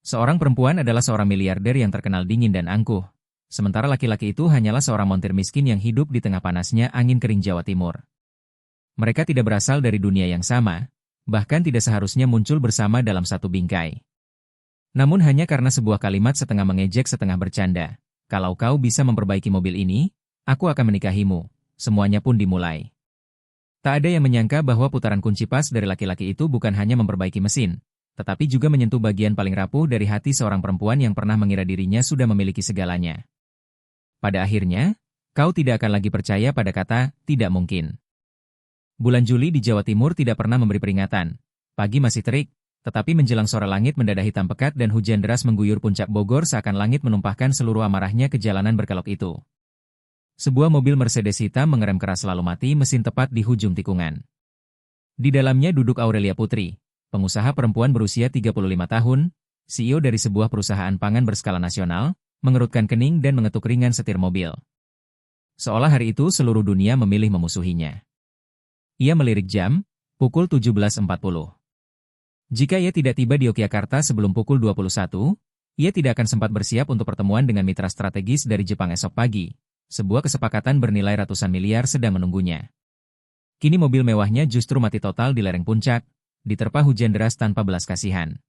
Seorang perempuan adalah seorang miliarder yang terkenal dingin dan angkuh. Sementara laki-laki itu hanyalah seorang montir miskin yang hidup di tengah panasnya angin kering Jawa Timur. Mereka tidak berasal dari dunia yang sama, bahkan tidak seharusnya muncul bersama dalam satu bingkai. Namun hanya karena sebuah kalimat setengah mengejek setengah bercanda. Kalau kau bisa memperbaiki mobil ini, aku akan menikahimu. Semuanya pun dimulai. Tak ada yang menyangka bahwa putaran kunci pas dari laki-laki itu bukan hanya memperbaiki mesin, tetapi juga menyentuh bagian paling rapuh dari hati seorang perempuan yang pernah mengira dirinya sudah memiliki segalanya. Pada akhirnya, kau tidak akan lagi percaya pada kata, tidak mungkin. Bulan Juli di Jawa Timur tidak pernah memberi peringatan. Pagi masih terik, tetapi menjelang sore langit mendadak hitam pekat dan hujan deras mengguyur puncak Bogor seakan langit menumpahkan seluruh amarahnya ke jalanan berkelok itu. Sebuah mobil Mercedes hitam mengerem keras lalu mati mesin tepat di hujung tikungan. Di dalamnya duduk Aurelia Putri, pengusaha perempuan berusia 35 tahun, CEO dari sebuah perusahaan pangan berskala nasional, mengerutkan kening dan mengetuk ringan setir mobil. Seolah hari itu seluruh dunia memilih memusuhinya. Ia melirik jam, pukul 17.40. Jika ia tidak tiba di Yogyakarta sebelum pukul 21, ia tidak akan sempat bersiap untuk pertemuan dengan mitra strategis dari Jepang esok pagi. Sebuah kesepakatan bernilai ratusan miliar sedang menunggunya. Kini mobil mewahnya justru mati total di lereng puncak, diterpa hujan deras tanpa belas kasihan.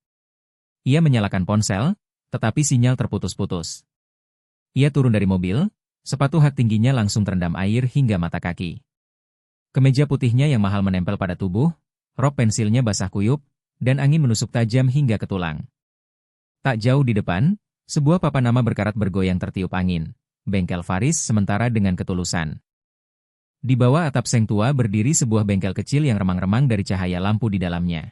Ia menyalakan ponsel, tetapi sinyal terputus-putus. Ia turun dari mobil, sepatu hak tingginya langsung terendam air hingga mata kaki. Kemeja putihnya yang mahal menempel pada tubuh, rok pensilnya basah kuyup, dan angin menusuk tajam hingga ke tulang. Tak jauh di depan, sebuah papan nama berkarat bergoyang tertiup angin. Bengkel Faris sementara dengan ketulusan. Di bawah atap seng tua berdiri sebuah bengkel kecil yang remang-remang dari cahaya lampu di dalamnya.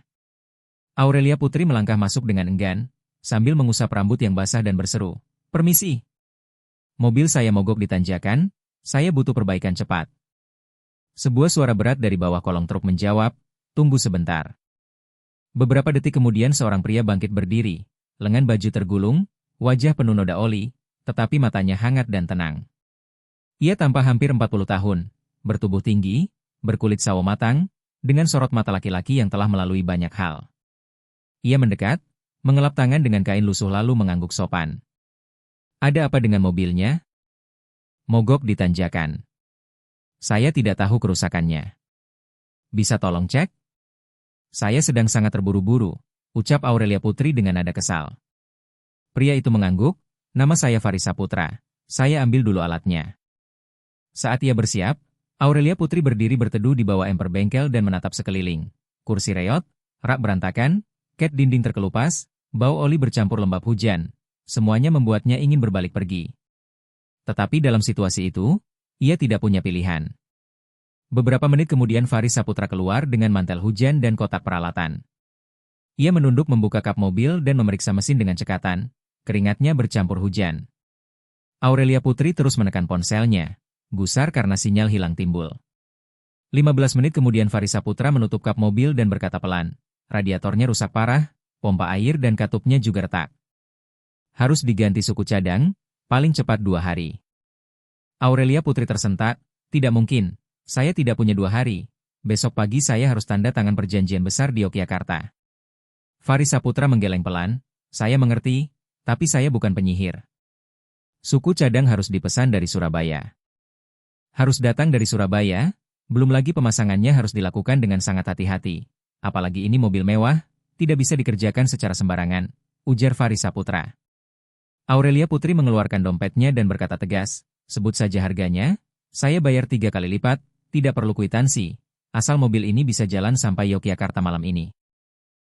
Aurelia Putri melangkah masuk dengan enggan, sambil mengusap rambut yang basah dan berseru, "Permisi. Mobil saya mogok di tanjakan, saya butuh perbaikan cepat." Sebuah suara berat dari bawah kolong truk menjawab, "Tunggu sebentar." Beberapa detik kemudian seorang pria bangkit berdiri, lengan baju tergulung, wajah penuh noda oli, tetapi matanya hangat dan tenang. Ia tampak hampir 40 tahun, bertubuh tinggi, berkulit sawo matang, dengan sorot mata laki-laki yang telah melalui banyak hal. Ia mendekat, mengelap tangan dengan kain lusuh lalu mengangguk sopan. "Ada apa dengan mobilnya?" "Mogok di tanjakan. Saya tidak tahu kerusakannya. Bisa tolong cek?" "Saya sedang sangat terburu-buru," ucap Aurelia Putri dengan nada kesal. Pria itu mengangguk, "Nama saya Faris Saputra. Saya ambil dulu alatnya." Saat ia bersiap, Aurelia Putri berdiri berteduh di bawah emper bengkel dan menatap sekeliling. Kursi reot, rak berantakan, ket dinding terkelupas, bau oli bercampur lembab hujan. Semuanya membuatnya ingin berbalik pergi. Tetapi dalam situasi itu, ia tidak punya pilihan. Beberapa menit kemudian Faris Saputra keluar dengan mantel hujan dan kotak peralatan. Ia menunduk membuka kap mobil dan memeriksa mesin dengan cekatan. Keringatnya bercampur hujan. Aurelia Putri terus menekan ponselnya. Gusar karena sinyal hilang timbul. 15 menit kemudian Faris Saputra menutup kap mobil dan berkata pelan, "Radiatornya rusak parah, pompa air dan katupnya juga retak. Harus diganti suku cadang, paling cepat 2 hari." Aurelia Putri tersentak, "Tidak mungkin, saya tidak punya 2 hari. Besok pagi saya harus tanda tangan perjanjian besar di Yogyakarta." Faris Saputra menggeleng pelan, "Saya mengerti, tapi saya bukan penyihir. Suku cadang harus dipesan dari Surabaya. Harus datang dari Surabaya, belum lagi pemasangannya harus dilakukan dengan sangat hati-hati. Apalagi ini mobil mewah, tidak bisa dikerjakan secara sembarangan," ujar Faris Saputra. Aurelia Putri mengeluarkan dompetnya dan berkata tegas, "Sebut saja harganya, saya bayar 3 kali lipat, tidak perlu kwitansi, asal mobil ini bisa jalan sampai Yogyakarta malam ini."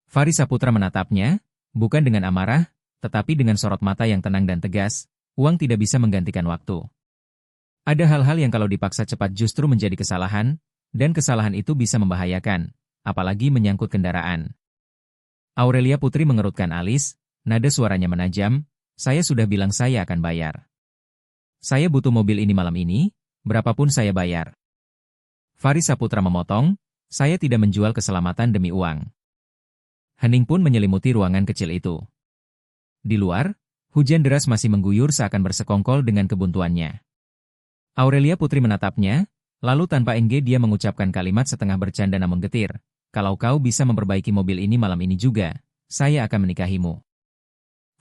Faris Saputra menatapnya, bukan dengan amarah, tetapi dengan sorot mata yang tenang dan tegas. Uang tidak bisa menggantikan waktu. Ada hal-hal yang kalau dipaksa cepat justru menjadi kesalahan, dan kesalahan itu bisa membahayakan, apalagi menyangkut kendaraan. Aurelia Putri mengerutkan alis, nada suaranya menajam, "Saya sudah bilang saya akan bayar. Saya butuh mobil ini malam ini, berapapun saya bayar." Faris Saputra memotong, "Saya tidak menjual keselamatan demi uang." Hening pun menyelimuti ruangan kecil itu. Di luar, hujan deras masih mengguyur seakan bersekongkol dengan kebuntuannya. Aurelia Putri menatapnya, lalu tanpa engge dia mengucapkan kalimat setengah bercanda namun getir, "Kalau kau bisa memperbaiki mobil ini malam ini juga, saya akan menikahimu."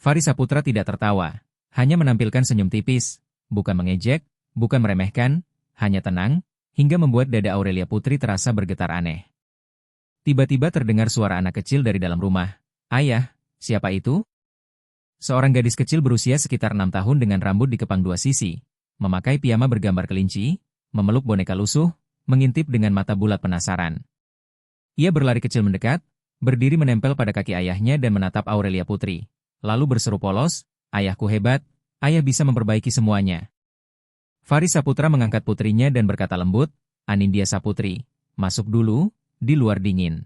Fari Saputra tidak tertawa, hanya menampilkan senyum tipis, bukan mengejek, bukan meremehkan, hanya tenang, hingga membuat dada Aurelia Putri terasa bergetar aneh. Tiba-tiba terdengar suara anak kecil dari dalam rumah. Ayah, siapa itu? Seorang gadis kecil berusia sekitar 6 tahun dengan rambut dikepang dua sisi, memakai piyama bergambar kelinci, memeluk boneka lusuh, mengintip dengan mata bulat penasaran. Ia berlari kecil mendekat, berdiri menempel pada kaki ayahnya dan menatap Aurelia Putri. Lalu berseru polos, "Ayahku hebat, ayah bisa memperbaiki semuanya." Fari Saputra mengangkat putrinya dan berkata lembut, "Anindya Saputri, masuk dulu, di luar dingin."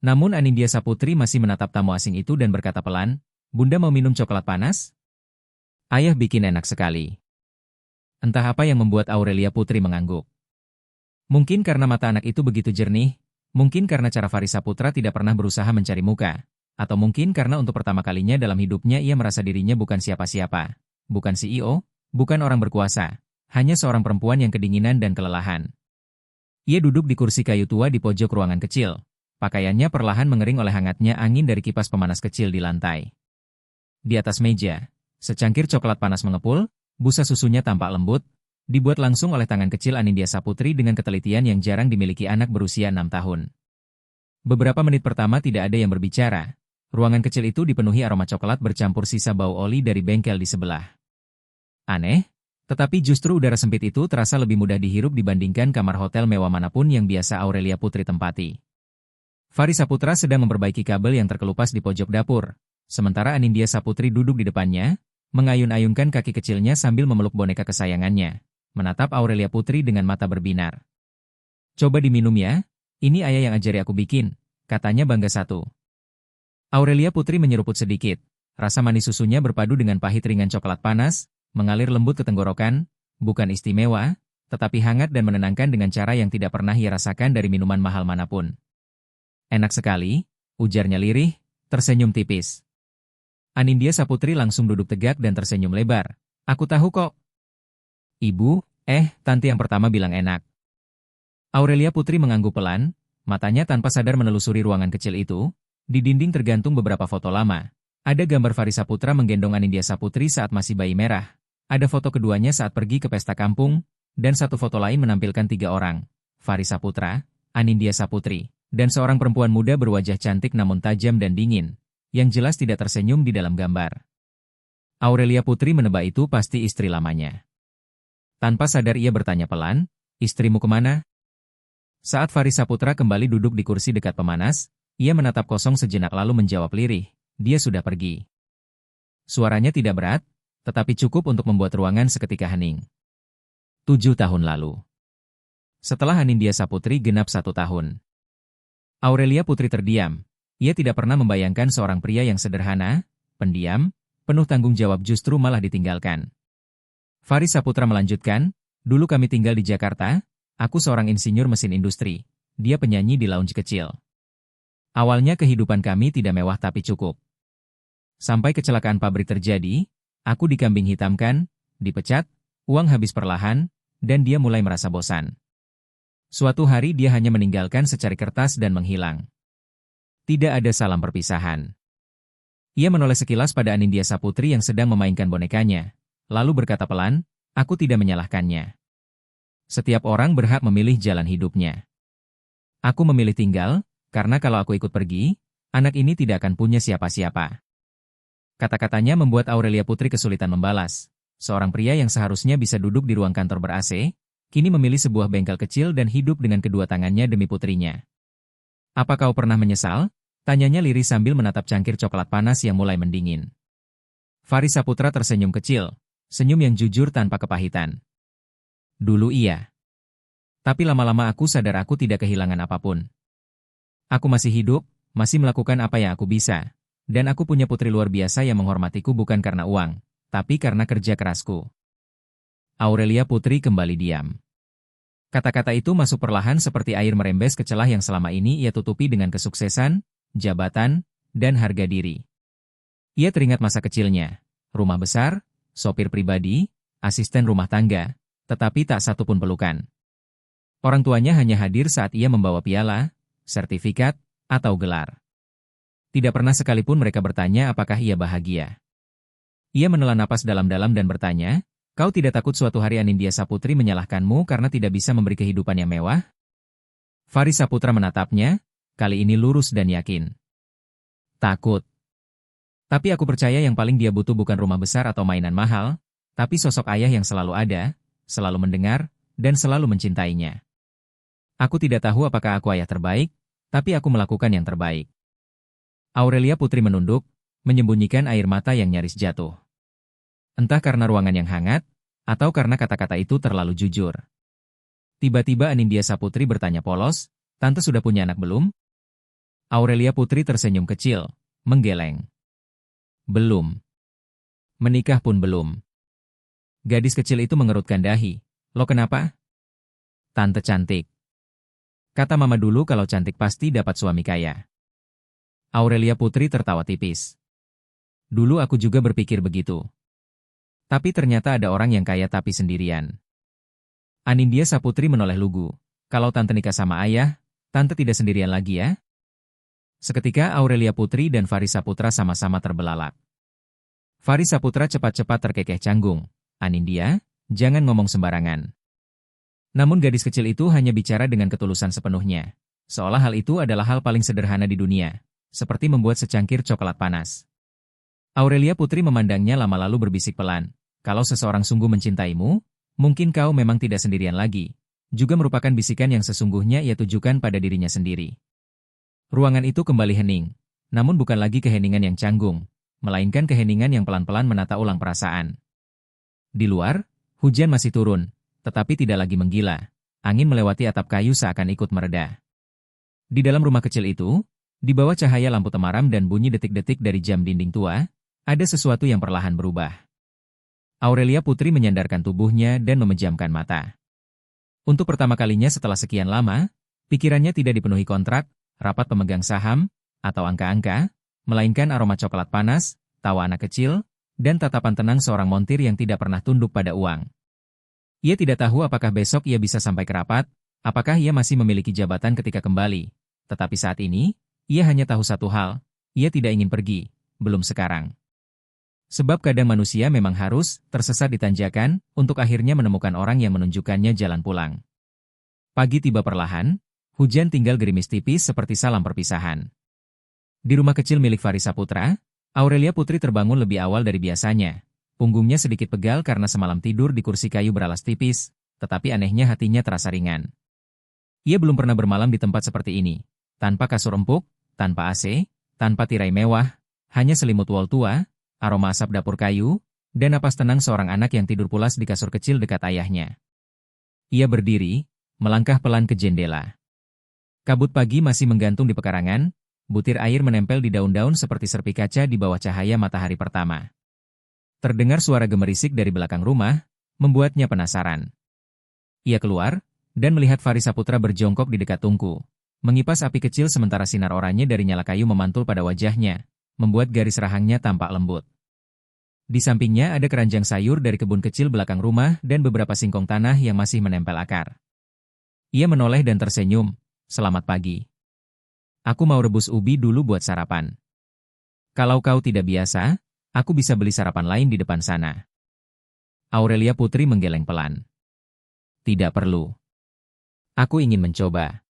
Namun Anindya Saputri masih menatap tamu asing itu dan berkata pelan, "Bunda mau minum coklat panas?" Ayah bikin enak sekali. Entah apa yang membuat Aurelia Putri mengangguk. Mungkin karena mata anak itu begitu jernih, mungkin karena cara Fari Saputra tidak pernah berusaha mencari muka, atau mungkin karena untuk pertama kalinya dalam hidupnya ia merasa dirinya bukan siapa-siapa, bukan CEO, bukan orang berkuasa, hanya seorang perempuan yang kedinginan dan kelelahan. Ia duduk di kursi kayu tua di pojok ruangan kecil. Pakaiannya perlahan mengering oleh hangatnya angin dari kipas pemanas kecil di lantai. Di atas meja, secangkir coklat panas mengepul, busa susunya tampak lembut, dibuat langsung oleh tangan kecil Anindya Saputri dengan ketelitian yang jarang dimiliki anak berusia 6 tahun. Beberapa menit pertama tidak ada yang berbicara. Ruangan kecil itu dipenuhi aroma coklat bercampur sisa bau oli dari bengkel di sebelah. Aneh, tetapi justru udara sempit itu terasa lebih mudah dihirup dibandingkan kamar hotel mewah manapun yang biasa Aurelia Putri tempati. Fari Saputra sedang memperbaiki kabel yang terkelupas di pojok dapur, sementara Anindya Saputri duduk di depannya, mengayun-ayunkan kaki kecilnya sambil memeluk boneka kesayangannya, menatap Aurelia Putri dengan mata berbinar. "Coba diminum ya, ini ayah yang ajari aku bikin," katanya bangga satu. Aurelia Putri menyeruput sedikit, rasa manis susunya berpadu dengan pahit ringan coklat panas, mengalir lembut ke tenggorokan, bukan istimewa, tetapi hangat dan menenangkan dengan cara yang tidak pernah ia rasakan dari minuman mahal manapun. "Enak sekali," ujarnya lirih, tersenyum tipis. Anindya Saputri langsung duduk tegak dan tersenyum lebar. "Aku tahu kok." "Ibu, tante yang pertama bilang enak." Aurelia Putri mengangguk pelan, matanya tanpa sadar menelusuri ruangan kecil itu. Di dinding tergantung beberapa foto lama. Ada gambar Fari Saputra menggendong Anindya Saputri saat masih bayi merah. Ada foto keduanya saat pergi ke pesta kampung, dan satu foto lain menampilkan 3 orang. Fari Saputra, Anindya Saputri, dan seorang perempuan muda berwajah cantik namun tajam dan dingin, yang jelas tidak tersenyum di dalam gambar. Aurelia Putri menebak itu pasti istri lamanya. Tanpa sadar ia bertanya pelan, "Istrimu kemana?" Saat Fari Saputra kembali duduk di kursi dekat pemanas, ia menatap kosong sejenak lalu menjawab lirih, "Dia sudah pergi." Suaranya tidak berat, tetapi cukup untuk membuat ruangan seketika hening. 7 tahun lalu. Setelah Anindya Saputri genap 1 tahun. Aurelia Putri terdiam. Ia tidak pernah membayangkan seorang pria yang sederhana, pendiam, penuh tanggung jawab justru malah ditinggalkan. Fari Saputra melanjutkan, "Dulu kami tinggal di Jakarta, aku seorang insinyur mesin industri, dia penyanyi di lounge kecil. Awalnya kehidupan kami tidak mewah tapi cukup. Sampai kecelakaan pabrik terjadi, aku dikambing hitamkan, dipecat, uang habis perlahan, dan dia mulai merasa bosan. Suatu hari dia hanya meninggalkan secari kertas dan menghilang. Tidak ada salam perpisahan." Ia menoleh sekilas pada Anindya Saputri yang sedang memainkan bonekanya, lalu berkata pelan, "Aku tidak menyalahkannya. Setiap orang berhak memilih jalan hidupnya. Aku memilih tinggal, karena kalau aku ikut pergi, anak ini tidak akan punya siapa-siapa." Kata-katanya membuat Aurelia Putri kesulitan membalas. Seorang pria yang seharusnya bisa duduk di ruang kantor ber-AC, kini memilih sebuah bengkel kecil dan hidup dengan kedua tangannya demi putrinya. "Apa kau pernah menyesal?" tanyanya lirih sambil menatap cangkir coklat panas yang mulai mendingin. Fari Saputra tersenyum kecil, senyum yang jujur tanpa kepahitan. "Dulu iya. Tapi lama-lama aku sadar aku tidak kehilangan apapun. Aku masih hidup, masih melakukan apa yang aku bisa. Dan aku punya putri luar biasa yang menghormatiku bukan karena uang, tapi karena kerja kerasku." Aurelia Putri kembali diam. Kata-kata itu masuk perlahan seperti air merembes ke celah yang selama ini ia tutupi dengan kesuksesan, jabatan, dan harga diri. Ia teringat masa kecilnya, rumah besar, sopir pribadi, asisten rumah tangga, tetapi tak satu pun pelukan. Orang tuanya hanya hadir saat ia membawa piala, sertifikat, atau gelar. Tidak pernah sekalipun mereka bertanya apakah ia bahagia. Ia menela napas dalam-dalam dan bertanya, "Kau tidak takut suatu hari Anindya Saputri menyalahkanmu karena tidak bisa memberi kehidupan yang mewah?" Faris Saputra menatapnya, kali ini lurus dan yakin. "Takut. Tapi aku percaya yang paling dia butuh bukan rumah besar atau mainan mahal, tapi sosok ayah yang selalu ada, selalu mendengar, dan selalu mencintainya. Aku tidak tahu apakah aku ayah terbaik, tapi aku melakukan yang terbaik." Aurelia Putri menunduk, menyembunyikan air mata yang nyaris jatuh. Entah karena ruangan yang hangat, atau karena kata-kata itu terlalu jujur. Tiba-tiba Anindya Saputri bertanya polos, "Tante sudah punya anak belum?" Aurelia Putri tersenyum kecil, menggeleng. "Belum. Menikah pun belum." Gadis kecil itu mengerutkan dahi. "Lo kenapa?" "Tante cantik. Kata mama dulu kalau cantik pasti dapat suami kaya." Aurelia Putri tertawa tipis. "Dulu aku juga berpikir begitu. Tapi ternyata ada orang yang kaya tapi sendirian." Anindya Saputri menoleh lugu. "Kalau tante nikah sama ayah, tante tidak sendirian lagi ya?" Seketika Aurelia Putri dan Faris Saputra sama-sama terbelalak. Faris Saputra cepat-cepat terkekeh canggung. "Anindya, jangan ngomong sembarangan." Namun gadis kecil itu hanya bicara dengan ketulusan sepenuhnya. Seolah hal itu adalah hal paling sederhana di dunia. Seperti membuat secangkir coklat panas. Aurelia Putri memandangnya lama lalu berbisik pelan. "Kalau seseorang sungguh mencintaimu, mungkin kau memang tidak sendirian lagi." Juga merupakan bisikan yang sesungguhnya ia tujukan pada dirinya sendiri. Ruangan itu kembali hening. Namun bukan lagi keheningan yang canggung, melainkan keheningan yang pelan-pelan menata ulang perasaan. Di luar, hujan masih turun, tetapi tidak lagi menggila. Angin melewati atap kayu seakan ikut mereda. Di dalam rumah kecil itu, di bawah cahaya lampu temaram dan bunyi detik-detik dari jam dinding tua, ada sesuatu yang perlahan berubah. Aurelia Putri menyandarkan tubuhnya dan memejamkan mata. Untuk pertama kalinya setelah sekian lama, pikirannya tidak dipenuhi kontrak, rapat pemegang saham, atau angka-angka, melainkan aroma coklat panas, tawa anak kecil, dan tatapan tenang seorang montir yang tidak pernah tunduk pada uang. Ia tidak tahu apakah besok ia bisa sampai ke rapat, apakah ia masih memiliki jabatan ketika kembali. Tetapi saat ini, ia hanya tahu satu hal, ia tidak ingin pergi, belum sekarang. Sebab kadang manusia memang harus tersesat di tanjakan untuk akhirnya menemukan orang yang menunjukkannya jalan pulang. Pagi tiba perlahan, hujan tinggal gerimis tipis seperti salam perpisahan. Di rumah kecil milik Faris Saputra, Aurelia Putri terbangun lebih awal dari biasanya. Punggungnya sedikit pegal karena semalam tidur di kursi kayu beralas tipis, tetapi anehnya hatinya terasa ringan. Ia belum pernah bermalam di tempat seperti ini. Tanpa kasur empuk, tanpa AC, tanpa tirai mewah, hanya selimut wol tua, aroma asap dapur kayu, dan napas tenang seorang anak yang tidur pulas di kasur kecil dekat ayahnya. Ia berdiri, melangkah pelan ke jendela. Kabut pagi masih menggantung di pekarangan, butir air menempel di daun-daun seperti serpi kaca di bawah cahaya matahari pertama. Terdengar suara gemerisik dari belakang rumah, membuatnya penasaran. Ia keluar, dan melihat Faris Saputra berjongkok di dekat tungku. Mengipas api kecil sementara sinar oranye dari nyala kayu memantul pada wajahnya, membuat garis rahangnya tampak lembut. Di sampingnya ada keranjang sayur dari kebun kecil belakang rumah dan beberapa singkong tanah yang masih menempel akar. Ia menoleh dan tersenyum. "Selamat pagi. Aku mau rebus ubi dulu buat sarapan. Kalau kau tidak biasa, aku bisa beli sarapan lain di depan sana." Aurelia Putri menggeleng pelan. "Tidak perlu. Aku ingin mencoba."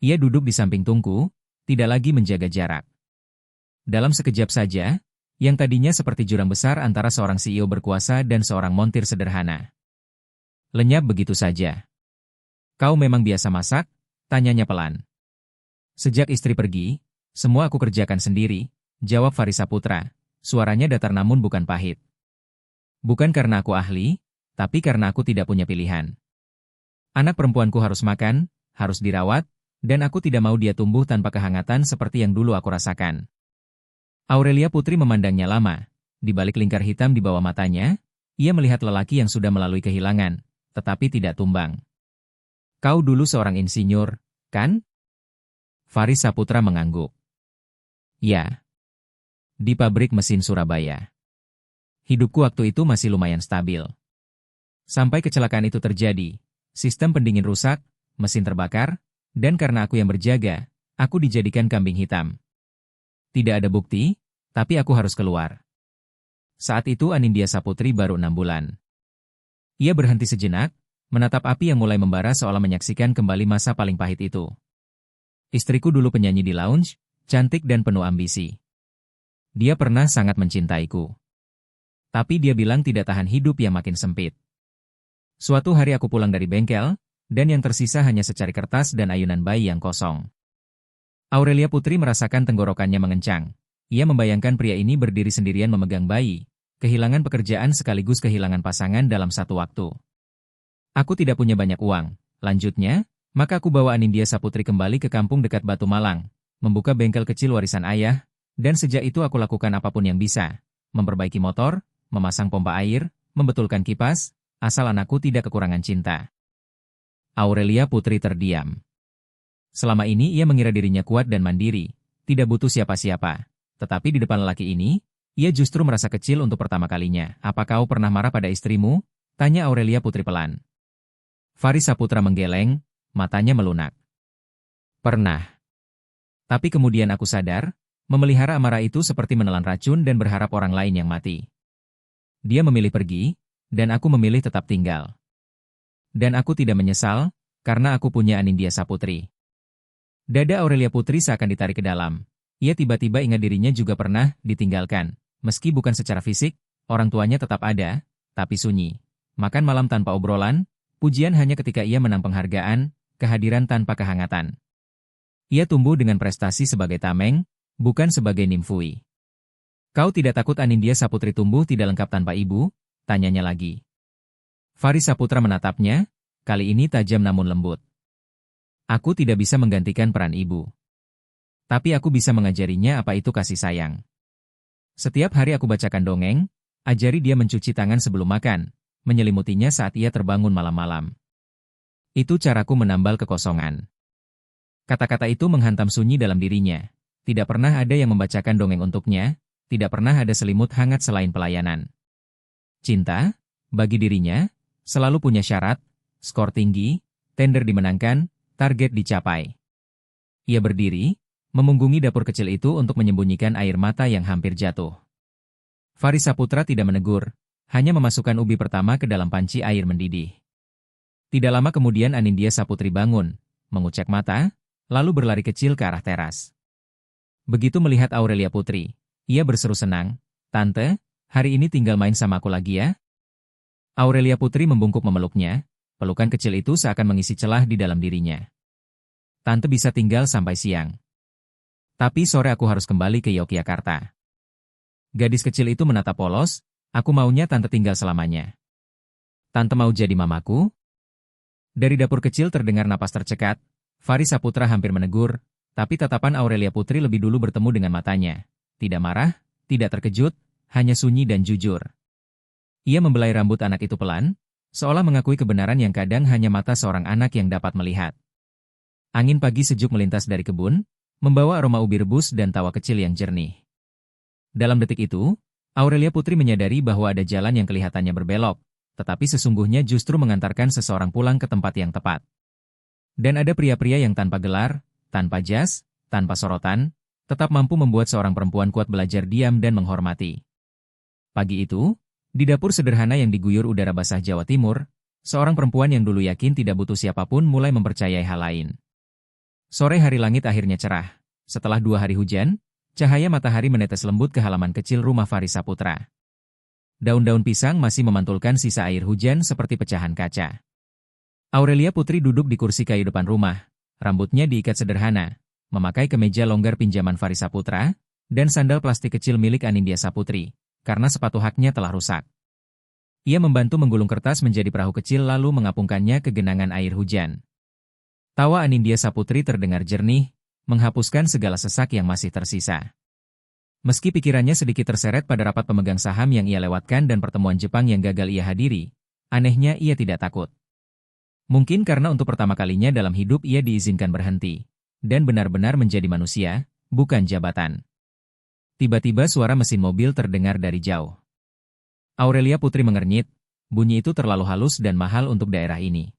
Ia duduk di samping tungku, tidak lagi menjaga jarak. Dalam sekejap saja, yang tadinya seperti jurang besar antara seorang CEO berkuasa dan seorang montir sederhana, lenyap begitu saja. "Kau memang biasa masak?" tanyanya pelan. "Sejak istri pergi, semua aku kerjakan sendiri," jawab Faris Saputra. Suaranya datar namun bukan pahit. "Bukan karena aku ahli, tapi karena aku tidak punya pilihan. Anak perempuanku harus makan, harus dirawat, dan aku tidak mau dia tumbuh tanpa kehangatan seperti yang dulu aku rasakan." Aurelia Putri memandangnya lama. Di balik lingkar hitam di bawah matanya, ia melihat lelaki yang sudah melalui kehilangan, tetapi tidak tumbang. "Kau dulu seorang insinyur, kan?" Faris Saputra mengangguk. "Ya. Di pabrik mesin Surabaya. Hidupku waktu itu masih lumayan stabil. Sampai kecelakaan itu terjadi, sistem pendingin rusak, mesin terbakar, dan karena aku yang berjaga, aku dijadikan kambing hitam. Tidak ada bukti, tapi aku harus keluar. Saat itu Anindya Saputri baru 6 bulan. Ia berhenti sejenak, menatap api yang mulai membara seolah menyaksikan kembali masa paling pahit itu. Istriku dulu penyanyi di lounge, cantik dan penuh ambisi. Dia pernah sangat mencintaiku. Tapi dia bilang tidak tahan hidup yang makin sempit. Suatu hari aku pulang dari bengkel, dan yang tersisa hanya secari kertas dan ayunan bayi yang kosong. Aurelia Putri merasakan tenggorokannya mengencang. Ia membayangkan pria ini berdiri sendirian memegang bayi, kehilangan pekerjaan sekaligus kehilangan pasangan dalam satu waktu. Aku tidak punya banyak uang. Lanjutnya, maka aku bawa Anindya Saputri kembali ke kampung dekat Batu Malang, membuka bengkel kecil warisan ayah, dan sejak itu aku lakukan apapun yang bisa. Memperbaiki motor, memasang pompa air, membetulkan kipas, asal anakku tidak kekurangan cinta. Aurelia Putri terdiam. Selama ini ia mengira dirinya kuat dan mandiri, tidak butuh siapa-siapa. Tetapi di depan lelaki ini, ia justru merasa kecil untuk pertama kalinya. Apa kau pernah marah pada istrimu? Tanya Aurelia Putri pelan. Faris Saputra menggeleng, matanya melunak. Pernah. Tapi kemudian aku sadar, memelihara amarah itu seperti menelan racun dan berharap orang lain yang mati. Dia memilih pergi, dan aku memilih tetap tinggal. Dan aku tidak menyesal, karena aku punya Anindya Saputri. Dada Aurelia Putri seakan ditarik ke dalam. Ia tiba-tiba ingat dirinya juga pernah ditinggalkan. Meski bukan secara fisik, orang tuanya tetap ada, tapi sunyi. Makan malam tanpa obrolan, pujian hanya ketika ia menang penghargaan, kehadiran tanpa kehangatan. Ia tumbuh dengan prestasi sebagai tameng, bukan sebagai nimfui. Kau tidak takut Anindya Saputri tumbuh tidak lengkap tanpa ibu? Tanyanya lagi. Faris Saputra menatapnya, kali ini tajam namun lembut. Aku tidak bisa menggantikan peran ibu. Tapi aku bisa mengajarinya apa itu kasih sayang. Setiap hari aku bacakan dongeng, ajari dia mencuci tangan sebelum makan, menyelimutinya saat ia terbangun malam-malam. Itu caraku menambal kekosongan. Kata-kata itu menghantam sunyi dalam dirinya. Tidak pernah ada yang membacakan dongeng untuknya, tidak pernah ada selimut hangat selain pelayanan. Cinta, bagi dirinya, selalu punya syarat, skor tinggi, tender dimenangkan, target dicapai. Ia berdiri, memunggungi dapur kecil itu untuk menyembunyikan air mata yang hampir jatuh. Faris Saputra tidak menegur, hanya memasukkan ubi pertama ke dalam panci air mendidih. Tidak lama kemudian Anindya Saputri bangun, mengucek mata, lalu berlari kecil ke arah teras. Begitu melihat Aurelia Putri, ia berseru senang, "Tante, hari ini tinggal main sama aku lagi ya?" Aurelia Putri membungkuk memeluknya, pelukan kecil itu seakan mengisi celah di dalam dirinya. "Tante bisa tinggal sampai siang. Tapi sore aku harus kembali ke Yogyakarta." Gadis kecil itu menatap polos, "Aku maunya tante tinggal selamanya." "Tante mau jadi mamaku?" Dari dapur kecil terdengar napas tercekat. Faris Saputra hampir menegur, tapi tatapan Aurelia Putri lebih dulu bertemu dengan matanya. Tidak marah, tidak terkejut, hanya sunyi dan jujur. Ia membelai rambut anak itu pelan, seolah mengakui kebenaran yang kadang hanya mata seorang anak yang dapat melihat. Angin pagi sejuk melintas dari kebun, membawa aroma ubi rebus dan tawa kecil yang jernih. Dalam detik itu, Aurelia Putri menyadari bahwa ada jalan yang kelihatannya berbelok, tetapi sesungguhnya justru mengantarkan seseorang pulang ke tempat yang tepat. Dan ada pria-pria yang tanpa gelar, tanpa jas, tanpa sorotan, tetap mampu membuat seorang perempuan kuat belajar diam dan menghormati. Pagi itu, di dapur sederhana yang diguyur udara basah Jawa Timur, seorang perempuan yang dulu yakin tidak butuh siapapun mulai mempercayai hal lain. Sore hari langit akhirnya cerah. Setelah 2 hari hujan, cahaya matahari menetes lembut ke halaman kecil rumah Faris Saputra. Daun-daun pisang masih memantulkan sisa air hujan seperti pecahan kaca. Aurelia Putri duduk di kursi kayu depan rumah, rambutnya diikat sederhana, memakai kemeja longgar pinjaman Faris Saputra, dan sandal plastik kecil milik Anindya Saputri, karena sepatu haknya telah rusak. Ia membantu menggulung kertas menjadi perahu kecil lalu mengapungkannya ke genangan air hujan. Tawa Anindya Saputri terdengar jernih, menghapuskan segala sesak yang masih tersisa. Meski pikirannya sedikit terseret pada rapat pemegang saham yang ia lewatkan dan pertemuan Jepang yang gagal ia hadiri, anehnya ia tidak takut. Mungkin karena untuk pertama kalinya dalam hidup ia diizinkan berhenti, dan benar-benar menjadi manusia, bukan jabatan. Tiba-tiba suara mesin mobil terdengar dari jauh. Aurelia Putri mengernyit, bunyi itu terlalu halus dan mahal untuk daerah ini.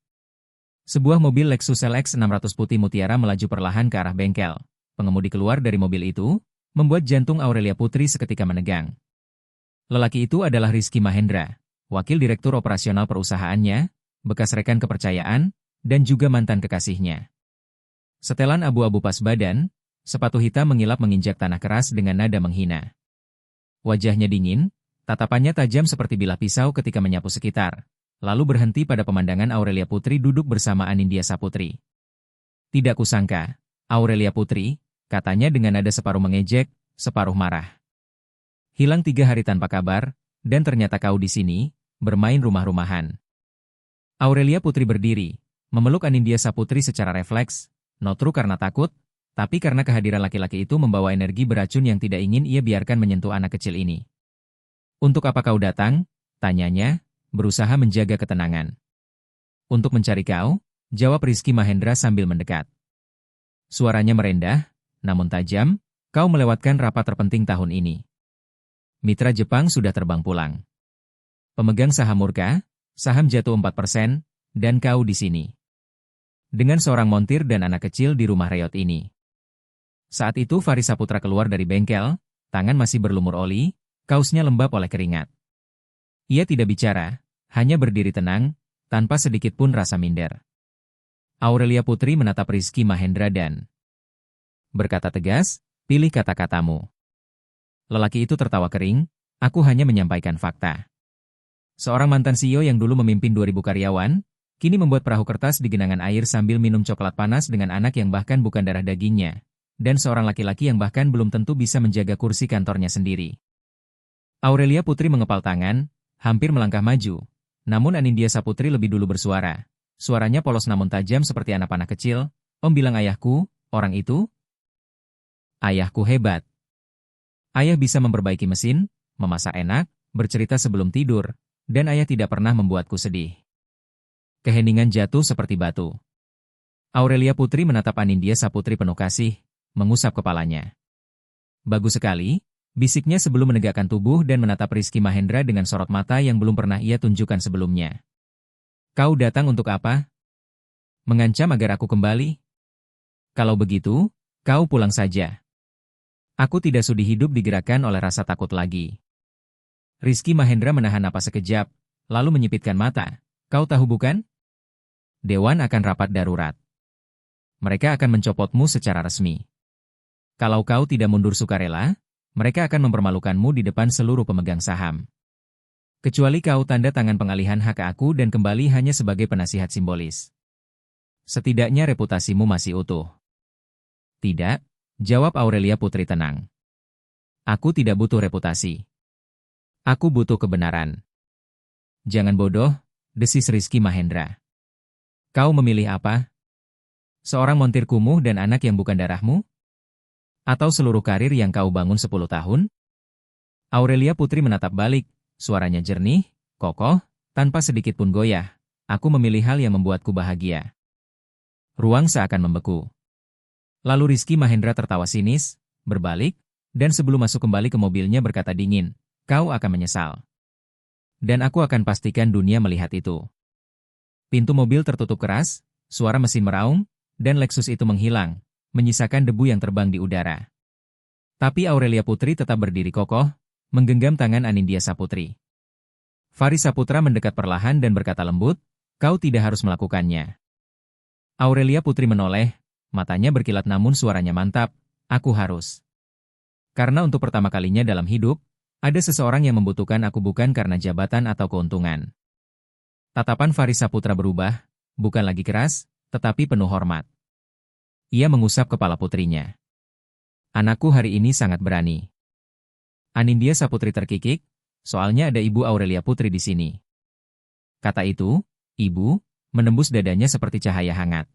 Sebuah mobil Lexus LX 600 putih mutiara melaju perlahan ke arah bengkel. Pengemudi keluar dari mobil itu, membuat jantung Aurelia Putri seketika menegang. Lelaki itu adalah Rizky Mahendra, wakil direktur operasional perusahaannya, bekas rekan kepercayaan, dan juga mantan kekasihnya. Setelan abu-abu pas badan, sepatu hitam mengilap menginjak tanah keras dengan nada menghina. Wajahnya dingin, tatapannya tajam seperti bilah pisau ketika menyapu sekitar, lalu berhenti pada pemandangan Aurelia Putri duduk bersama Anindya Saputri. Tidak kusangka, Aurelia Putri, katanya dengan nada separuh mengejek, separuh marah. Hilang 3 hari tanpa kabar, dan ternyata kau di sini, bermain rumah-rumahan. Aurelia Putri berdiri, memeluk Anindya Saputri secara refleks, not true karena takut, tapi karena kehadiran laki-laki itu membawa energi beracun yang tidak ingin ia biarkan menyentuh anak kecil ini. Untuk apa kau datang? Tanyanya, berusaha menjaga ketenangan. Untuk mencari kau, jawab Rizky Mahendra sambil mendekat. Suaranya merendah, namun tajam, kau melewatkan rapat terpenting tahun ini. Mitra Jepang sudah terbang pulang. Pemegang saham murka, saham jatuh 4%, dan kau di sini. Dengan seorang montir dan anak kecil di rumah reot ini. Saat itu Faris Saputra keluar dari bengkel, tangan masih berlumur oli, kausnya lembab oleh keringat. Ia tidak bicara, hanya berdiri tenang, tanpa sedikit pun rasa minder. Aurelia Putri menatap Rizky Mahendra dan berkata tegas, pilih kata-katamu. Lelaki itu tertawa kering, aku hanya menyampaikan fakta. Seorang mantan CEO yang dulu memimpin 2000 karyawan, kini membuat perahu kertas di genangan air sambil minum coklat panas dengan anak yang bahkan bukan darah dagingnya, dan seorang laki-laki yang bahkan belum tentu bisa menjaga kursi kantornya sendiri. Aurelia Putri mengepal tangan, hampir melangkah maju, namun Anindya Saputri lebih dulu bersuara. Suaranya polos namun tajam seperti anak panah kecil, Om bilang ayahku, orang itu? Ayahku hebat. Ayah bisa memperbaiki mesin, memasak enak, bercerita sebelum tidur, dan ayah tidak pernah membuatku sedih. Keheningan jatuh seperti batu. Aurelia Putri menatap Anindya Saputri penuh kasih, mengusap kepalanya. Bagus sekali, bisiknya sebelum menegakkan tubuh dan menatap Rizky Mahendra dengan sorot mata yang belum pernah ia tunjukkan sebelumnya. Kau datang untuk apa? Mengancam agar aku kembali? Kalau begitu, kau pulang saja. Aku tidak sudi hidup digerakkan oleh rasa takut lagi. Rizky Mahendra menahan napas sekejap, lalu menyipitkan mata. Kau tahu bukan? Dewan akan rapat darurat. Mereka akan mencopotmu secara resmi. Kalau kau tidak mundur sukarela, mereka akan mempermalukanmu di depan seluruh pemegang saham. Kecuali kau tanda tangan pengalihan hak aku dan kembali hanya sebagai penasihat simbolis. Setidaknya reputasimu masih utuh. Tidak, jawab Aurelia Putri tenang. Aku tidak butuh reputasi. Aku butuh kebenaran. Jangan bodoh, desis Rizky Mahendra. Kau memilih apa? Seorang montir kumuh dan anak yang bukan darahmu? Atau seluruh karir yang kau bangun 10 tahun? Aurelia Putri menatap balik, suaranya jernih, kokoh, tanpa sedikit pun goyah. Aku memilih hal yang membuatku bahagia. Ruang seakan membeku. Lalu Rizky Mahendra tertawa sinis, berbalik, dan sebelum masuk kembali ke mobilnya berkata dingin, kau akan menyesal. Dan aku akan pastikan dunia melihat itu. Pintu mobil tertutup keras, suara mesin meraung, dan Lexus itu menghilang, menyisakan debu yang terbang di udara. Tapi Aurelia Putri tetap berdiri kokoh, menggenggam tangan Anindya Saputri. Faris Saputra mendekat perlahan dan berkata lembut, kau tidak harus melakukannya. Aurelia Putri menoleh, matanya berkilat namun suaranya mantap, aku harus. Karena untuk pertama kalinya dalam hidup, ada seseorang yang membutuhkan aku bukan karena jabatan atau keuntungan. Tatapan Faris Saputra berubah, bukan lagi keras, tetapi penuh hormat. Ia mengusap kepala putrinya. Anakku hari ini sangat berani. Anindya Saputri terkikik, soalnya ada Ibu Aurelia Putri di sini. Kata itu, Ibu, menembus dadanya seperti cahaya hangat.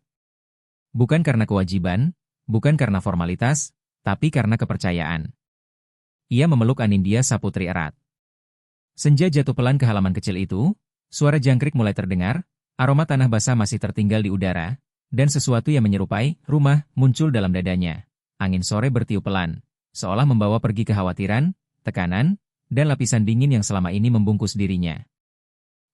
Bukan karena kewajiban, bukan karena formalitas, tapi karena kepercayaan. Ia memeluk Anindya Saputri erat. Senja jatuh pelan ke halaman kecil itu, suara jangkrik mulai terdengar, aroma tanah basah masih tertinggal di udara, dan sesuatu yang menyerupai rumah muncul dalam dadanya. Angin sore bertiup pelan, seolah membawa pergi kekhawatiran, tekanan, dan lapisan dingin yang selama ini membungkus dirinya.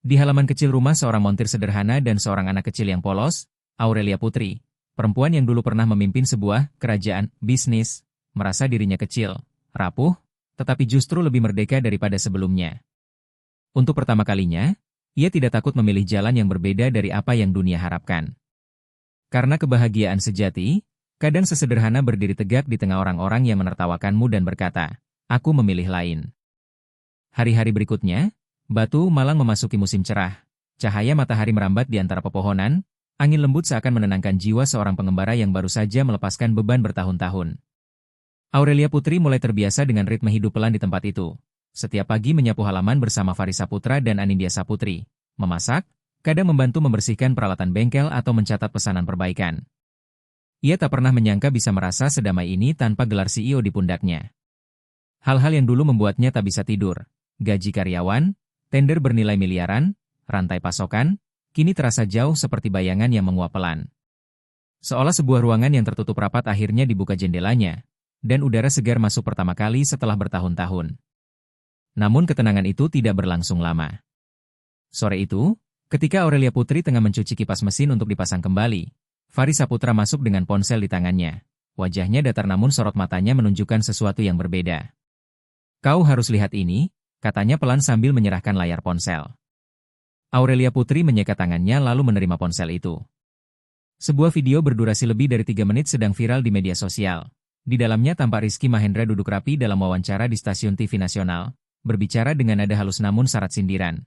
Di halaman kecil rumah seorang montir sederhana dan seorang anak kecil yang polos, Aurelia Putri, perempuan yang dulu pernah memimpin sebuah kerajaan bisnis, merasa dirinya kecil, rapuh, tetapi justru lebih merdeka daripada sebelumnya. Untuk pertama kalinya, ia tidak takut memilih jalan yang berbeda dari apa yang dunia harapkan. Karena kebahagiaan sejati, kadang sesederhana berdiri tegak di tengah orang-orang yang menertawakanmu dan berkata, "Aku memilih lain." Hari-hari berikutnya, Batu Malang memasuki musim cerah. Cahaya matahari merambat di antara pepohonan, angin lembut seakan menenangkan jiwa seorang pengembara yang baru saja melepaskan beban bertahun-tahun. Aurelia Putri mulai terbiasa dengan ritme hidup pelan di tempat itu. Setiap pagi menyapu halaman bersama Faris Saputra dan Anindya Saputri, memasak, kadang membantu membersihkan peralatan bengkel atau mencatat pesanan perbaikan. Ia tak pernah menyangka bisa merasa sedamai ini tanpa gelar CEO di pundaknya. Hal-hal yang dulu membuatnya tak bisa tidur, gaji karyawan, tender bernilai miliaran, rantai pasokan, kini terasa jauh seperti bayangan yang menguap pelan. Seolah sebuah ruangan yang tertutup rapat akhirnya dibuka jendelanya, dan udara segar masuk pertama kali setelah bertahun-tahun. Namun ketenangan itu tidak berlangsung lama. Sore itu, ketika Aurelia Putri tengah mencuci kipas mesin untuk dipasang kembali, Faris Saputra masuk dengan ponsel di tangannya. Wajahnya datar namun sorot matanya menunjukkan sesuatu yang berbeda. "Kau harus lihat ini," katanya pelan sambil menyerahkan layar ponsel. Aurelia Putri menyekat tangannya lalu menerima ponsel itu. Sebuah video berdurasi lebih dari 3 menit sedang viral di media sosial. Di dalamnya tampak Rizky Mahendra duduk rapi dalam wawancara di stasiun TV nasional, berbicara dengan nada halus namun syarat sindiran.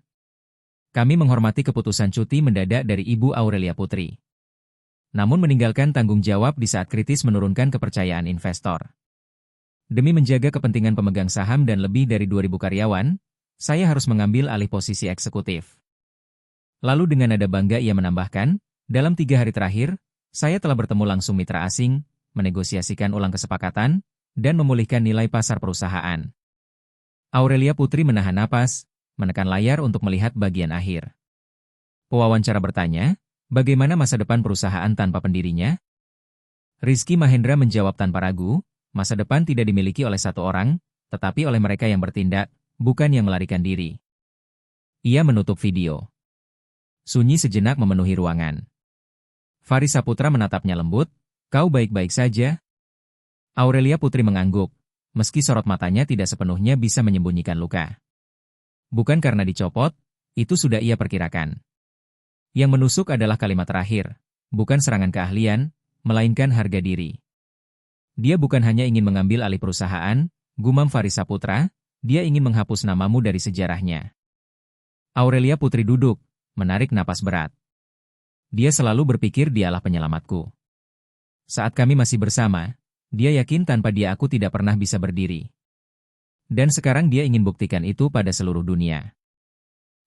"Kami menghormati keputusan cuti mendadak dari Ibu Aurelia Putri. Namun meninggalkan tanggung jawab di saat kritis menurunkan kepercayaan investor. Demi menjaga kepentingan pemegang saham dan lebih dari 2.000 karyawan, saya harus mengambil alih posisi eksekutif." Lalu dengan nada bangga ia menambahkan, "Dalam 3 hari terakhir, saya telah bertemu langsung mitra asing, menegosiasikan ulang kesepakatan, dan memulihkan nilai pasar perusahaan." Aurelia Putri menahan napas, menekan layar untuk melihat bagian akhir. Pewawancara bertanya, bagaimana masa depan perusahaan tanpa pendirinya? Rizky Mahendra menjawab tanpa ragu, masa depan tidak dimiliki oleh satu orang, tetapi oleh mereka yang bertindak, bukan yang melarikan diri. Ia menutup video. Sunyi sejenak memenuhi ruangan. Faris Saputra menatapnya lembut, "Kau baik-baik saja?" Aurelia Putri mengangguk, meski sorot matanya tidak sepenuhnya bisa menyembunyikan luka. Bukan karena dicopot, itu sudah ia perkirakan. Yang menusuk adalah kalimat terakhir, bukan serangan keahlian, melainkan harga diri. Dia bukan hanya ingin mengambil alih perusahaan, gumam Faris Saputra, dia ingin menghapus namamu dari sejarahnya. Aurelia Putri duduk, menarik napas berat. Dia selalu berpikir dialah penyelamatku. Saat kami masih bersama, dia yakin tanpa dia aku tidak pernah bisa berdiri. Dan sekarang dia ingin buktikan itu pada seluruh dunia.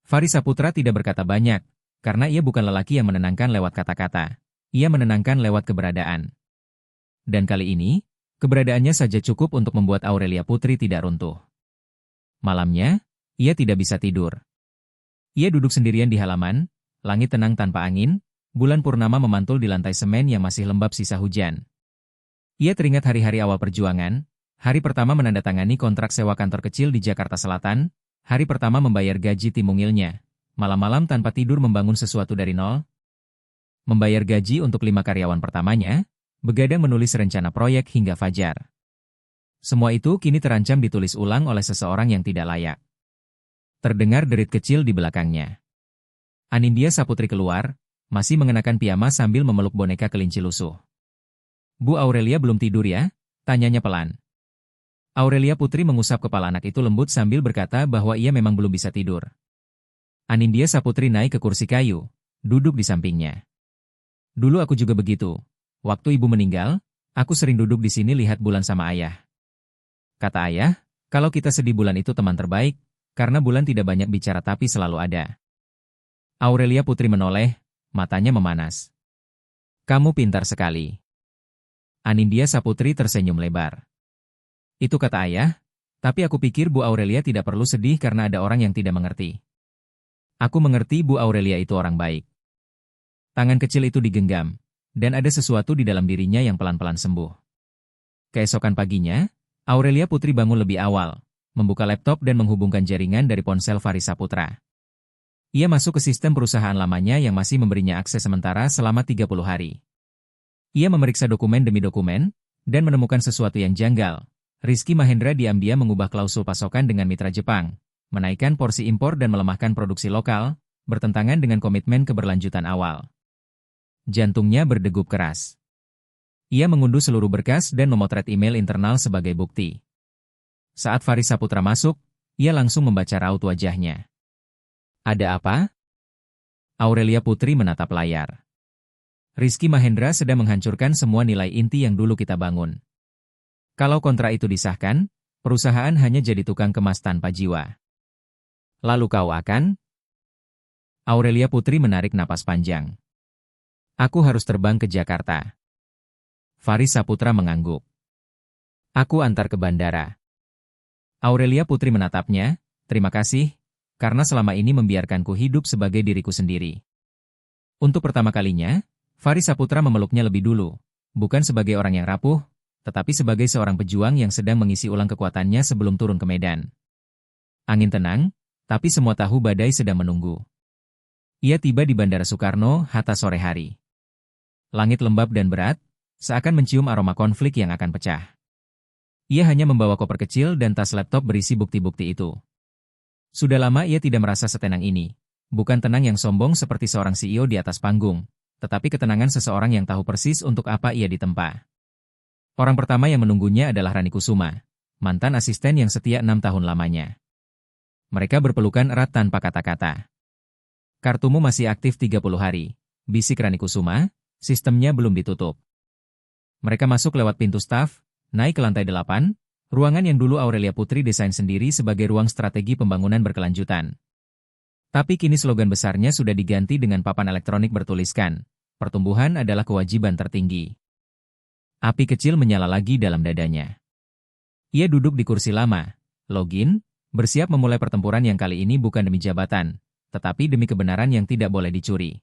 Faris Saputra tidak berkata banyak, karena ia bukan lelaki yang menenangkan lewat kata-kata. Ia menenangkan lewat keberadaan. Dan kali ini, keberadaannya saja cukup untuk membuat Aurelia Putri tidak runtuh. Malamnya, ia tidak bisa tidur. Ia duduk sendirian di halaman, langit tenang tanpa angin, bulan purnama memantul di lantai semen yang masih lembab sisa hujan. Ia teringat hari-hari awal perjuangan, hari pertama menandatangani kontrak sewa kantor kecil di Jakarta Selatan, hari pertama membayar gaji tim mungilnya, malam-malam tanpa tidur membangun sesuatu dari nol, membayar gaji untuk 5 karyawan pertamanya, begadang menulis rencana proyek hingga fajar. Semua itu kini terancam ditulis ulang oleh seseorang yang tidak layak. Terdengar derit kecil di belakangnya. Anindya Saputri keluar, masih mengenakan piyama sambil memeluk boneka kelinci lusuh. "Bu Aurelia belum tidur ya?" tanyanya pelan. Aurelia Putri mengusap kepala anak itu lembut sambil berkata bahwa ia memang belum bisa tidur. Anindya Saputri naik ke kursi kayu, duduk di sampingnya. "Dulu aku juga begitu. Waktu ibu meninggal, aku sering duduk di sini lihat bulan sama ayah. Kata ayah, kalau kita sedih bulan itu teman terbaik, karena bulan tidak banyak bicara tapi selalu ada." Aurelia Putri menoleh, matanya memanas. "Kamu pintar sekali." Anindya Saputri tersenyum lebar. "Itu kata ayah, tapi aku pikir Bu Aurelia tidak perlu sedih karena ada orang yang tidak mengerti. Aku mengerti Bu Aurelia itu orang baik." Tangan kecil itu digenggam, dan ada sesuatu di dalam dirinya yang pelan-pelan sembuh. Keesokan paginya, Aurelia Putri bangun lebih awal, membuka laptop dan menghubungkan jaringan dari ponsel Faris Saputra. Ia masuk ke sistem perusahaan lamanya yang masih memberinya akses sementara selama 30 hari. Ia memeriksa dokumen demi dokumen, dan menemukan sesuatu yang janggal. Rizky Mahendra diam-diam mengubah klausul pasokan dengan mitra Jepang, menaikkan porsi impor dan melemahkan produksi lokal, bertentangan dengan komitmen keberlanjutan awal. Jantungnya berdegup keras. Ia mengunduh seluruh berkas dan memotret email internal sebagai bukti. Saat Faris Saputra masuk, ia langsung membaca raut wajahnya. Ada apa? Aurelia Putri menatap layar. Rizky Mahendra sedang menghancurkan semua nilai inti yang dulu kita bangun. Kalau kontrak itu disahkan, perusahaan hanya jadi tukang kemas tanpa jiwa. Lalu kau akan? Aurelia Putri menarik napas panjang. Aku harus terbang ke Jakarta. Faris Saputra mengangguk. Aku antar ke bandara. Aurelia Putri menatapnya, terima kasih, karena selama ini membiarkanku hidup sebagai diriku sendiri. Untuk pertama kalinya, Faris Saputra memeluknya lebih dulu, bukan sebagai orang yang rapuh, tetapi sebagai seorang pejuang yang sedang mengisi ulang kekuatannya sebelum turun ke medan. Angin tenang, tapi semua tahu badai sedang menunggu. Ia tiba di Bandara Soekarno-Hatta sore hari. Langit lembab dan berat, seakan mencium aroma konflik yang akan pecah. Ia hanya membawa koper kecil dan tas laptop berisi bukti-bukti itu. Sudah lama ia tidak merasa setenang ini. Bukan tenang yang sombong seperti seorang CEO di atas panggung, tetapi ketenangan seseorang yang tahu persis untuk apa ia ditempa. Orang pertama yang menunggunya adalah Rani Kusuma, mantan asisten yang setia 6 tahun lamanya. Mereka berpelukan erat tanpa kata-kata. Kartumu masih aktif 30 hari, bisik Rani Kusuma. Sistemnya belum ditutup. Mereka masuk lewat pintu staf, naik ke lantai 8, ruangan yang dulu Aurelia Putri desain sendiri sebagai ruang strategi pembangunan berkelanjutan. Tapi kini slogan besarnya sudah diganti dengan papan elektronik bertuliskan, pertumbuhan adalah kewajiban tertinggi. Api kecil menyala lagi dalam dadanya. Ia duduk di kursi lama, login, bersiap memulai pertempuran yang kali ini bukan demi jabatan, tetapi demi kebenaran yang tidak boleh dicuri.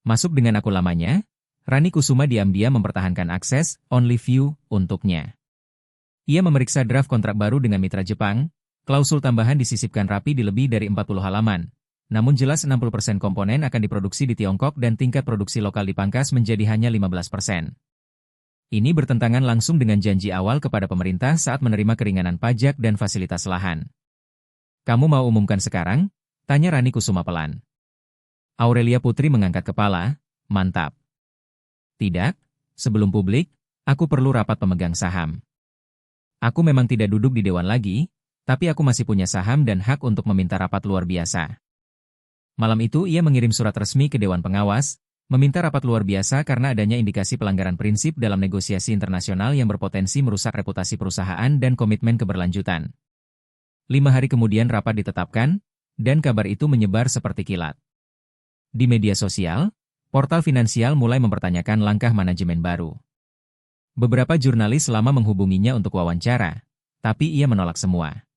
Masuk dengan akun lamanya, Rani Kusuma diam-diam mempertahankan akses Only View untuknya. Ia memeriksa draft kontrak baru dengan mitra Jepang, klausul tambahan disisipkan rapi di lebih dari 40 halaman, namun jelas 60% komponen akan diproduksi di Tiongkok dan tingkat produksi lokal dipangkas menjadi hanya 15%. Ini bertentangan langsung dengan janji awal kepada pemerintah saat menerima keringanan pajak dan fasilitas lahan. Kamu mau umumkan sekarang? Tanya Rani Kusuma pelan. Aurelia Putri mengangkat kepala, mantap. Tidak, sebelum publik, aku perlu rapat pemegang saham. Aku memang tidak duduk di dewan lagi, tapi aku masih punya saham dan hak untuk meminta rapat luar biasa. Malam itu ia mengirim surat resmi ke Dewan Pengawas, meminta rapat luar biasa karena adanya indikasi pelanggaran prinsip dalam negosiasi internasional yang berpotensi merusak reputasi perusahaan dan komitmen keberlanjutan. 5 hari kemudian rapat ditetapkan, dan kabar itu menyebar seperti kilat. Di media sosial, portal finansial mulai mempertanyakan langkah manajemen baru. Beberapa jurnalis lama menghubunginya untuk wawancara, tapi ia menolak semua.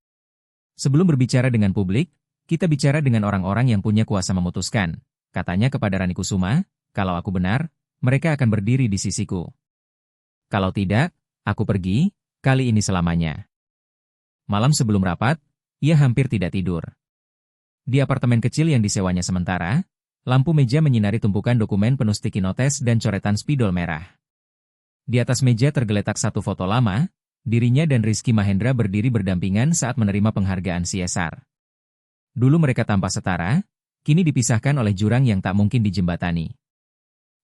Sebelum berbicara dengan publik, kita bicara dengan orang-orang yang punya kuasa memutuskan, katanya kepada Rani Kusuma, kalau aku benar, mereka akan berdiri di sisiku. Kalau tidak, aku pergi, kali ini selamanya. Malam sebelum rapat, ia hampir tidak tidur. Di apartemen kecil yang disewanya sementara, lampu meja menyinari tumpukan dokumen penuh sticky notes dan coretan spidol merah. Di atas meja tergeletak satu foto lama, dirinya dan Rizky Mahendra berdiri berdampingan saat menerima penghargaan CSR. Dulu mereka tampak setara, kini dipisahkan oleh jurang yang tak mungkin dijembatani.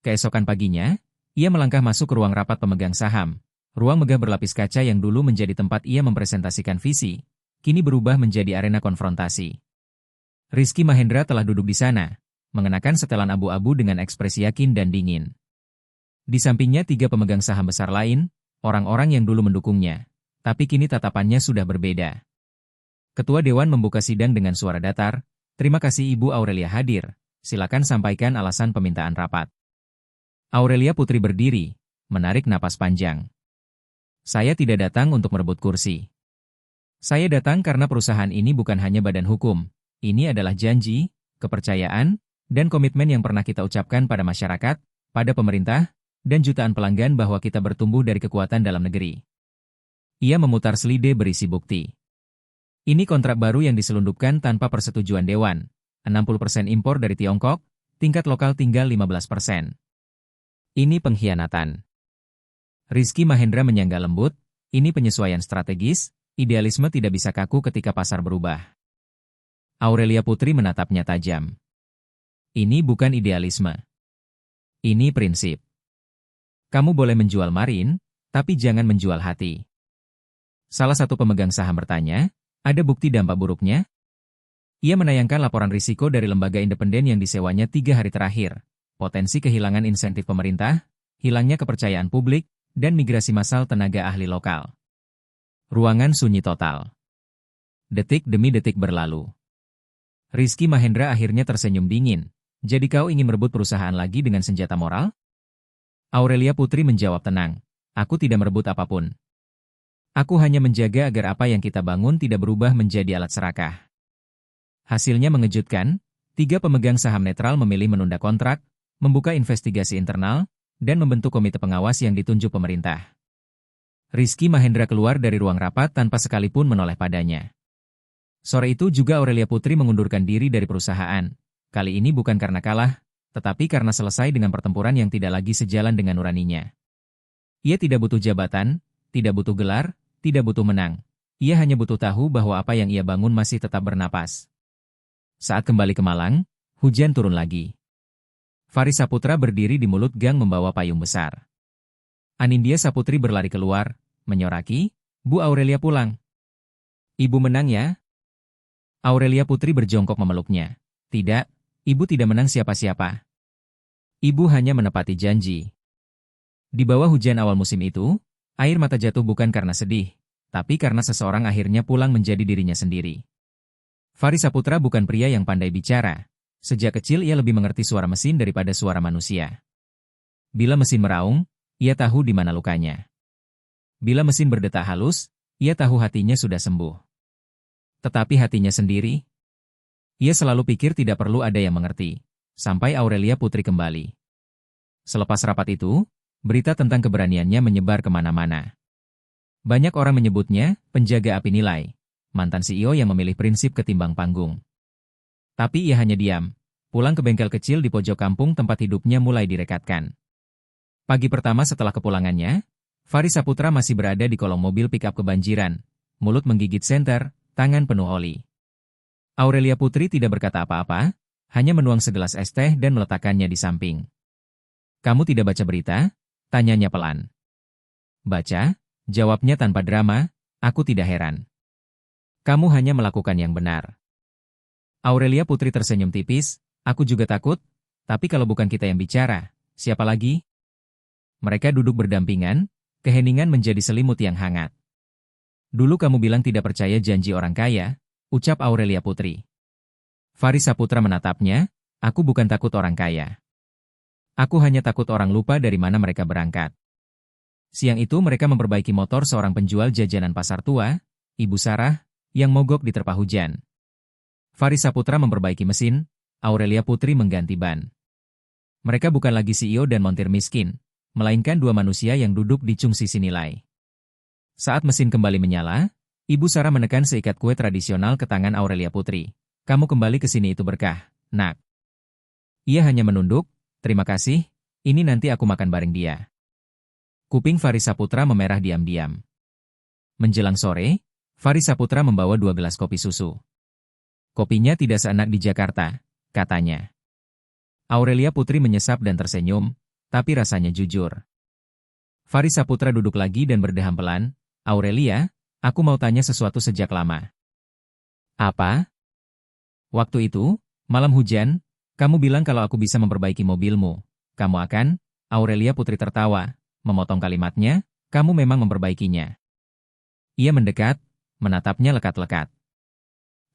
Keesokan paginya, ia melangkah masuk ke ruang rapat pemegang saham. Ruang megah berlapis kaca yang dulu menjadi tempat ia mempresentasikan visi, kini berubah menjadi arena konfrontasi. Rizky Mahendra telah duduk di sana, mengenakan setelan abu-abu dengan ekspresi yakin dan dingin. Di sampingnya 3 pemegang saham besar lain, orang-orang yang dulu mendukungnya, tapi kini tatapannya sudah berbeda. Ketua Dewan membuka sidang dengan suara datar, terima kasih Ibu Aurelia hadir, silakan sampaikan alasan permintaan rapat. Aurelia Putri berdiri, menarik napas panjang. Saya tidak datang untuk merebut kursi. Saya datang karena perusahaan ini bukan hanya badan hukum, ini adalah janji, kepercayaan, dan komitmen yang pernah kita ucapkan pada masyarakat, pada pemerintah, dan jutaan pelanggan bahwa kita bertumbuh dari kekuatan dalam negeri. Ia memutar selide berisi bukti. Ini kontrak baru yang diselundupkan tanpa persetujuan Dewan, 60% impor dari Tiongkok, tingkat lokal tinggal 15%. Ini pengkhianatan. Rizky Mahendra menyangga lembut, ini penyesuaian strategis, idealisme tidak bisa kaku ketika pasar berubah. Aurelia Putri menatapnya tajam. Ini bukan idealisme. Ini prinsip. Kamu boleh menjual Marin, tapi jangan menjual hati. Salah satu pemegang saham bertanya, ada bukti dampak buruknya? Ia menayangkan laporan risiko dari lembaga independen yang disewanya 3 hari terakhir. Potensi kehilangan insentif pemerintah, hilangnya kepercayaan publik, dan migrasi massal tenaga ahli lokal. Ruangan sunyi total. Detik demi detik berlalu. Rizky Mahendra akhirnya tersenyum dingin. Jadi kau ingin merebut perusahaan lagi dengan senjata moral? Aurelia Putri menjawab tenang. Aku tidak merebut apapun. Aku hanya menjaga agar apa yang kita bangun tidak berubah menjadi alat serakah. Hasilnya mengejutkan, 3 pemegang saham netral memilih menunda kontrak, membuka investigasi internal, dan membentuk komite pengawas yang ditunjuk pemerintah. Rizky Mahendra keluar dari ruang rapat tanpa sekalipun menoleh padanya. Sore itu juga Aurelia Putri mengundurkan diri dari perusahaan. Kali ini bukan karena kalah, tetapi karena selesai dengan pertempuran yang tidak lagi sejalan dengan nuraninya. Ia tidak butuh jabatan, tidak butuh gelar, tidak butuh menang. Ia hanya butuh tahu bahwa apa yang ia bangun masih tetap bernapas. Saat kembali ke Malang, hujan turun lagi. Faris Saputra berdiri di mulut gang membawa payung besar. Anindya Saputri berlari keluar, menyoraki, Bu Aurelia pulang. Ibu menang ya? Aurelia Putri berjongkok memeluknya. Tidak, ibu tidak menang siapa-siapa. Ibu hanya menepati janji. Di bawah hujan awal musim itu, air mata jatuh bukan karena sedih, tapi karena seseorang akhirnya pulang menjadi dirinya sendiri. Faris Saputra bukan pria yang pandai bicara. Sejak kecil ia lebih mengerti suara mesin daripada suara manusia. Bila mesin meraung, ia tahu di mana lukanya. Bila mesin berdetak halus, ia tahu hatinya sudah sembuh. Tetapi hatinya sendiri, ia selalu pikir tidak perlu ada yang mengerti, sampai Aurelia Putri kembali. Selepas rapat itu, berita tentang keberaniannya menyebar kemana-mana. Banyak orang menyebutnya penjaga api nilai, mantan CEO yang memilih prinsip ketimbang panggung. Tapi ia hanya diam, pulang ke bengkel kecil di pojok kampung tempat hidupnya mulai direkatkan. Pagi pertama setelah kepulangannya, Faris Saputra masih berada di kolong mobil pickup kebanjiran, mulut menggigit senter, tangan penuh oli. Aurelia Putri tidak berkata apa-apa, hanya menuang segelas es teh dan meletakkannya di samping. Kamu tidak baca berita? Tanyanya pelan. Baca, jawabnya tanpa drama, aku tidak heran. Kamu hanya melakukan yang benar. Aurelia Putri tersenyum tipis, aku juga takut, tapi kalau bukan kita yang bicara, siapa lagi? Mereka duduk berdampingan, keheningan menjadi selimut yang hangat. Dulu kamu bilang tidak percaya janji orang kaya, ucap Aurelia Putri. Faris Saputra menatapnya, aku bukan takut orang kaya. Aku hanya takut orang lupa dari mana mereka berangkat. Siang itu mereka memperbaiki motor seorang penjual jajanan pasar tua, Ibu Sarah, yang mogok diterpa hujan. Faris Saputra memperbaiki mesin, Aurelia Putri mengganti ban. Mereka bukan lagi CEO dan montir miskin, melainkan 2 manusia yang duduk di cung sisi nilai. Saat mesin kembali menyala, Ibu Sarah menekan seikat kue tradisional ke tangan Aurelia Putri. Kamu kembali ke sini itu berkah, nak. Ia hanya menunduk, terima kasih, ini nanti aku makan bareng dia. Kuping Faris Saputra memerah diam-diam. Menjelang sore, Faris Saputra membawa 2 gelas kopi susu. Kopinya tidak seenak di Jakarta, katanya. Aurelia Putri menyesap dan tersenyum, tapi rasanya jujur. Faris Saputra duduk lagi dan berdeham pelan, Aurelia, aku mau tanya sesuatu sejak lama. Apa? Waktu itu, malam hujan, kamu bilang kalau aku bisa memperbaiki mobilmu. Kamu akan? Aurelia Putri tertawa, memotong kalimatnya, kamu memang memperbaikinya. Ia mendekat, menatapnya lekat-lekat.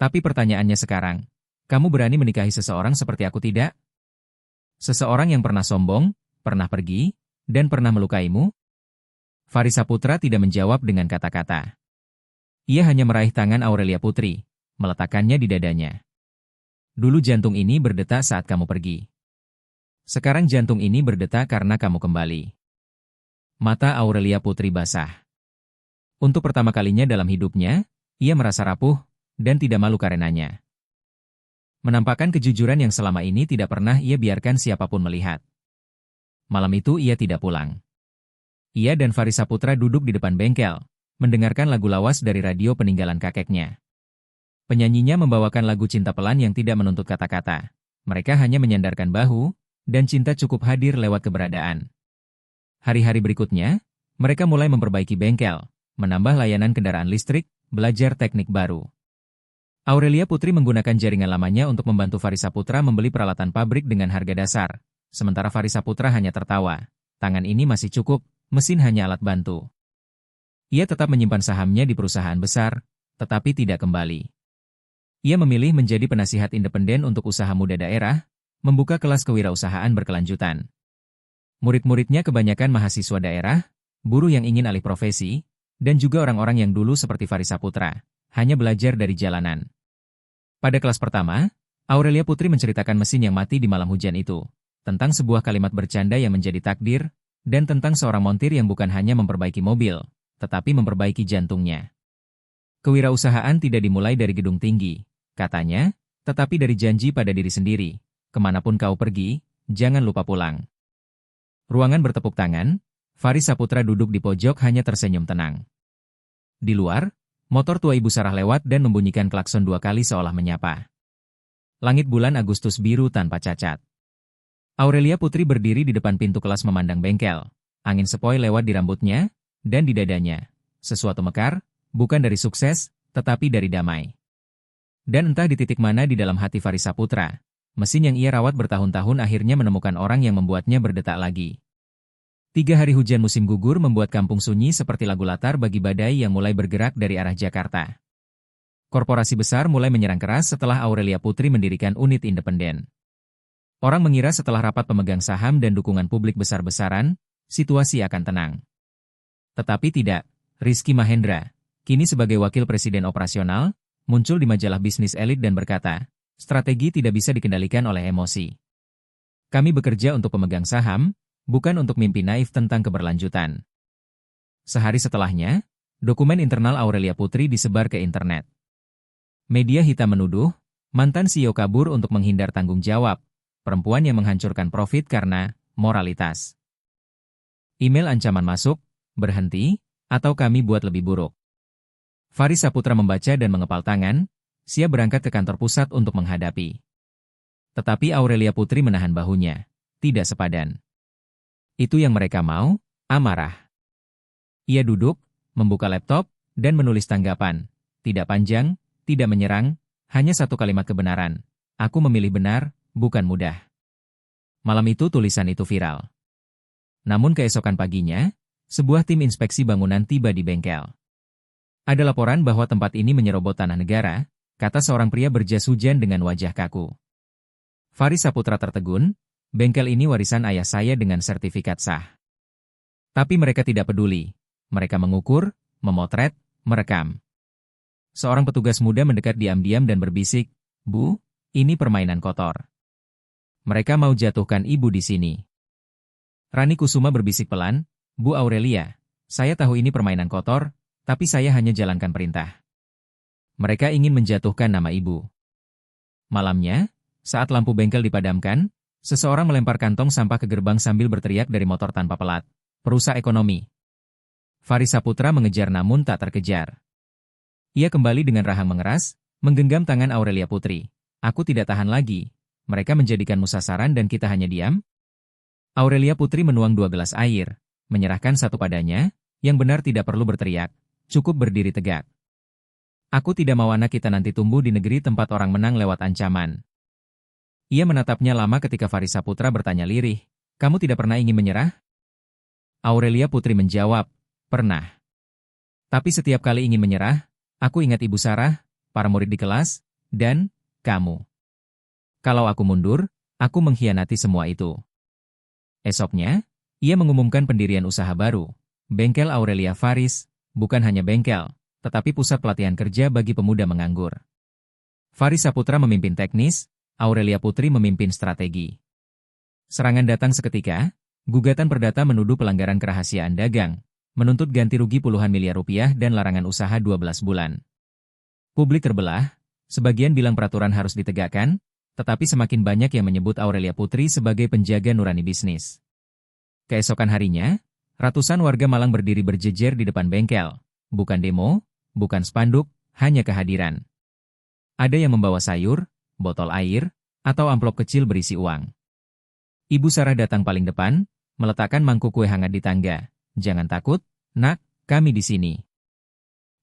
Tapi pertanyaannya sekarang, kamu berani menikahi seseorang seperti aku tidak? Seseorang yang pernah sombong, pernah pergi, dan pernah melukaimu? Faris Saputra tidak menjawab dengan kata-kata. Ia hanya meraih tangan Aurelia Putri, meletakkannya di dadanya. Dulu jantung ini berdetak saat kamu pergi. Sekarang jantung ini berdetak karena kamu kembali. Mata Aurelia Putri basah. Untuk pertama kalinya dalam hidupnya, ia merasa rapuh, dan tidak malu karenanya. Menampakkan kejujuran yang selama ini tidak pernah ia biarkan siapapun melihat. Malam itu ia tidak pulang. Ia dan Faris Saputra duduk di depan bengkel, mendengarkan lagu lawas dari radio peninggalan kakeknya. Penyanyinya membawakan lagu cinta pelan yang tidak menuntut kata-kata. Mereka hanya menyandarkan bahu, dan cinta cukup hadir lewat keberadaan. Hari-hari berikutnya, mereka mulai memperbaiki bengkel, menambah layanan kendaraan listrik, belajar teknik baru. Aurelia Putri menggunakan jaringan lamanya untuk membantu Faris Saputra membeli peralatan pabrik dengan harga dasar, sementara Faris Saputra hanya tertawa. Tangan ini masih cukup, mesin hanya alat bantu. Ia tetap menyimpan sahamnya di perusahaan besar, tetapi tidak kembali. Ia memilih menjadi penasihat independen untuk usaha muda daerah, membuka kelas kewirausahaan berkelanjutan. Murid-muridnya kebanyakan mahasiswa daerah, buruh yang ingin alih profesi, dan juga orang-orang yang dulu seperti Faris Saputra, hanya belajar dari jalanan. Pada kelas pertama, Aurelia Putri menceritakan mesin yang mati di malam hujan itu, tentang sebuah kalimat bercanda yang menjadi takdir, dan tentang seorang montir yang bukan hanya memperbaiki mobil, tetapi memperbaiki jantungnya. Kewirausahaan tidak dimulai dari gedung tinggi, katanya, tetapi dari janji pada diri sendiri. Kemanapun kau pergi, jangan lupa pulang. Ruangan bertepuk tangan, Faris Saputra duduk di pojok hanya tersenyum tenang. Di luar, motor tua Ibu Sarah lewat dan membunyikan klakson 2 kali seolah menyapa. Langit bulan Agustus biru tanpa cacat. Aurelia Putri berdiri di depan pintu kelas memandang bengkel. Angin sepoi lewat di rambutnya, dan di dadanya. Sesuatu mekar, bukan dari sukses, tetapi dari damai. Dan entah di titik mana di dalam hati Faris Saputra, mesin yang ia rawat bertahun-tahun akhirnya menemukan orang yang membuatnya berdetak lagi. 3 hari hujan musim gugur membuat kampung sunyi seperti lagu latar bagi badai yang mulai bergerak dari arah Jakarta. Korporasi besar mulai menyerang keras setelah Aurelia Putri mendirikan unit independen. Orang mengira setelah rapat pemegang saham dan dukungan publik besar-besaran, situasi akan tenang. Tetapi tidak, Rizky Mahendra, kini sebagai wakil presiden operasional, muncul di majalah bisnis elit dan berkata, strategi tidak bisa dikendalikan oleh emosi. Kami bekerja untuk pemegang saham, bukan untuk mimpi naif tentang keberlanjutan. Sehari setelahnya, dokumen internal Aurelia Putri disebar ke internet. Media hitam menuduh, mantan CEO kabur untuk menghindar tanggung jawab, perempuan yang menghancurkan profit karena moralitas. Email ancaman masuk, berhenti, atau kami buat lebih buruk. Faris Saputra membaca dan mengepal tangan, siap berangkat ke kantor pusat untuk menghadapi. Tetapi Aurelia Putri menahan bahunya, tidak sepadan. Itu yang mereka mau, amarah. Ia duduk, membuka laptop, dan menulis tanggapan. Tidak panjang, tidak menyerang, hanya satu kalimat kebenaran. Aku memilih benar, bukan mudah. Malam itu tulisan itu viral. Namun keesokan paginya, sebuah tim inspeksi bangunan tiba di bengkel. Ada laporan bahwa tempat ini menyerobot tanah negara, kata seorang pria berjas hujan dengan wajah kaku. Faris Saputra tertegun, bengkel ini warisan ayah saya dengan sertifikat sah. Tapi mereka tidak peduli. Mereka mengukur, memotret, merekam. Seorang petugas muda mendekat diam-diam dan berbisik, Bu, ini permainan kotor. Mereka mau jatuhkan ibu di sini. Rani Kusuma berbisik pelan, Bu Aurelia, saya tahu ini permainan kotor, tapi saya hanya jalankan perintah. Mereka ingin menjatuhkan nama ibu. Malamnya, saat lampu bengkel dipadamkan, seseorang melempar kantong sampah ke gerbang sambil berteriak dari motor tanpa pelat. Perusak ekonomi. Faris Saputra mengejar namun tak terkejar. Ia kembali dengan rahang mengeras, menggenggam tangan Aurelia Putri. Aku tidak tahan lagi. Mereka menjadikanmu sasaran dan kita hanya diam? Aurelia Putri menuang 2 gelas air, menyerahkan satu padanya, yang benar tidak perlu berteriak. Cukup berdiri tegak. Aku tidak mau anak kita nanti tumbuh di negeri tempat orang menang lewat ancaman. Ia menatapnya lama ketika Faris Saputra bertanya lirih, kamu tidak pernah ingin menyerah? Aurelia Putri menjawab, pernah. Tapi setiap kali ingin menyerah, aku ingat Ibu Sarah, para murid di kelas, dan kamu. Kalau aku mundur, aku mengkhianati semua itu. Esoknya, ia mengumumkan pendirian usaha baru, Bengkel Aurelia Faris. Bukan hanya bengkel, tetapi pusat pelatihan kerja bagi pemuda menganggur. Faris Saputra memimpin teknis, Aurelia Putri memimpin strategi. Serangan datang seketika, gugatan perdata menuduh pelanggaran kerahasiaan dagang, menuntut ganti rugi puluhan miliar rupiah dan larangan usaha 12 bulan. Publik terbelah, sebagian bilang peraturan harus ditegakkan, tetapi semakin banyak yang menyebut Aurelia Putri sebagai penjaga nurani bisnis. Keesokan harinya, Ratusan warga Malang berdiri berjejer di depan bengkel. Bukan demo, bukan spanduk, hanya kehadiran. Ada yang membawa sayur, botol air, atau amplop kecil berisi uang. Ibu Sarah datang paling depan, meletakkan mangkuk kue hangat di tangga. Jangan takut, nak, kami di sini.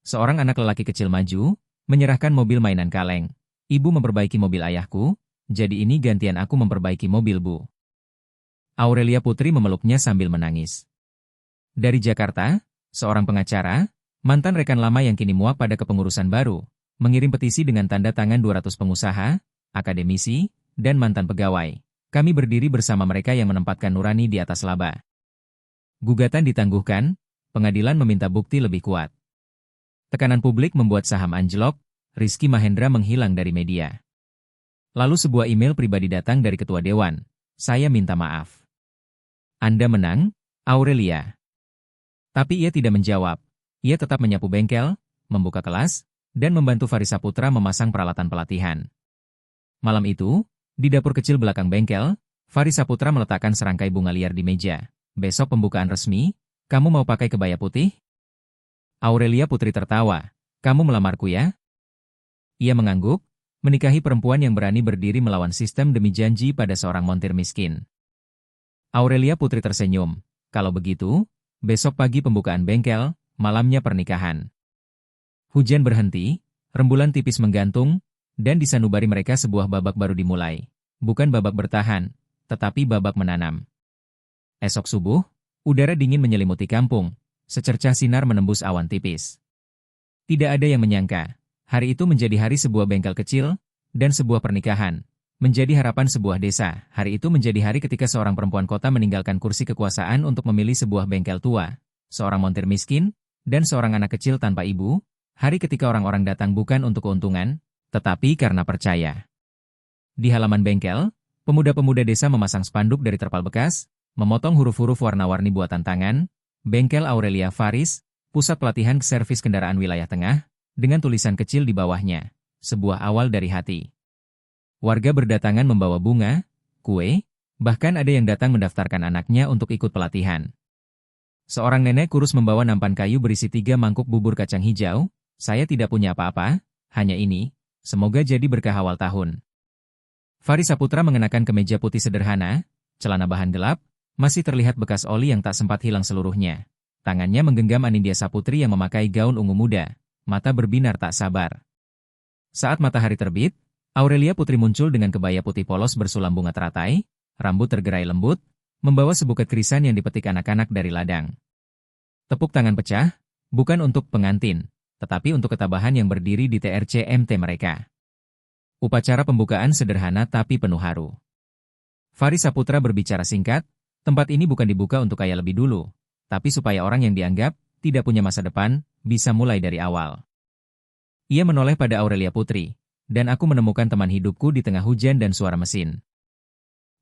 Seorang anak lelaki kecil maju, menyerahkan mobil mainan kaleng. Ibu memperbaiki mobil ayahku, jadi ini gantian aku memperbaiki mobil Bu. Aurelia Putri memeluknya sambil menangis. Dari Jakarta, seorang pengacara, mantan rekan lama yang kini muak pada kepengurusan baru, mengirim petisi dengan tanda tangan 200 pengusaha, akademisi, dan mantan pegawai. Kami berdiri bersama mereka yang menempatkan nurani di atas laba. Gugatan ditangguhkan, pengadilan meminta bukti lebih kuat. Tekanan publik membuat saham anjlok, Rizky Mahendra menghilang dari media. Lalu sebuah email pribadi datang dari ketua dewan. Saya minta maaf. Anda menang, Aurelia. Tapi ia tidak menjawab. Ia tetap menyapu bengkel, membuka kelas, dan membantu Faris Saputra memasang peralatan pelatihan. Malam itu, di dapur kecil belakang bengkel, Faris Saputra meletakkan serangkai bunga liar di meja. Besok pembukaan resmi, kamu mau pakai kebaya putih? Aurelia Putri tertawa. Kamu melamarku ya? Ia mengangguk, menikahi perempuan yang berani berdiri melawan sistem demi janji pada seorang montir miskin. Aurelia Putri tersenyum. Kalau begitu, besok pagi pembukaan bengkel, malamnya pernikahan. Hujan berhenti, rembulan tipis menggantung, dan di sanubari mereka sebuah babak baru dimulai. Bukan babak bertahan, tetapi babak menanam. Esok subuh, udara dingin menyelimuti kampung, secercah sinar menembus awan tipis. Tidak ada yang menyangka, hari itu menjadi hari sebuah bengkel kecil, dan sebuah pernikahan. Menjadi harapan sebuah desa, hari itu menjadi hari ketika seorang perempuan kota meninggalkan kursi kekuasaan untuk memilih sebuah bengkel tua, seorang montir miskin, dan seorang anak kecil tanpa ibu, hari ketika orang-orang datang bukan untuk keuntungan, tetapi karena percaya. Di halaman bengkel, pemuda-pemuda desa memasang spanduk dari terpal bekas, memotong huruf-huruf warna-warni buatan tangan, bengkel Aurelia Faris, pusat pelatihan servis kendaraan wilayah tengah, dengan tulisan kecil di bawahnya, sebuah awal dari hati. Warga berdatangan membawa bunga, kue, bahkan ada yang datang mendaftarkan anaknya untuk ikut pelatihan. Seorang nenek kurus membawa nampan kayu berisi 3 mangkuk bubur kacang hijau. Saya tidak punya apa-apa, hanya ini, semoga jadi berkah awal tahun. Faris Saputra mengenakan kemeja putih sederhana, celana bahan gelap, masih terlihat bekas oli yang tak sempat hilang seluruhnya. Tangannya menggenggam Anindya Saputri yang memakai gaun ungu muda, mata berbinar tak sabar. Saat matahari terbit, Aurelia Putri muncul dengan kebaya putih polos bersulam bunga teratai, rambut tergerai lembut, membawa sebuket krisan yang dipetik anak-anak dari ladang. Tepuk tangan pecah, bukan untuk pengantin, tetapi untuk ketabahan yang berdiri di TRC-MT mereka. Upacara pembukaan sederhana tapi penuh haru. Faris Saputra berbicara singkat, tempat ini bukan dibuka untuk kaya lebih dulu, tapi supaya orang yang dianggap tidak punya masa depan, bisa mulai dari awal. Ia menoleh pada Aurelia Putri. Dan aku menemukan teman hidupku di tengah hujan dan suara mesin.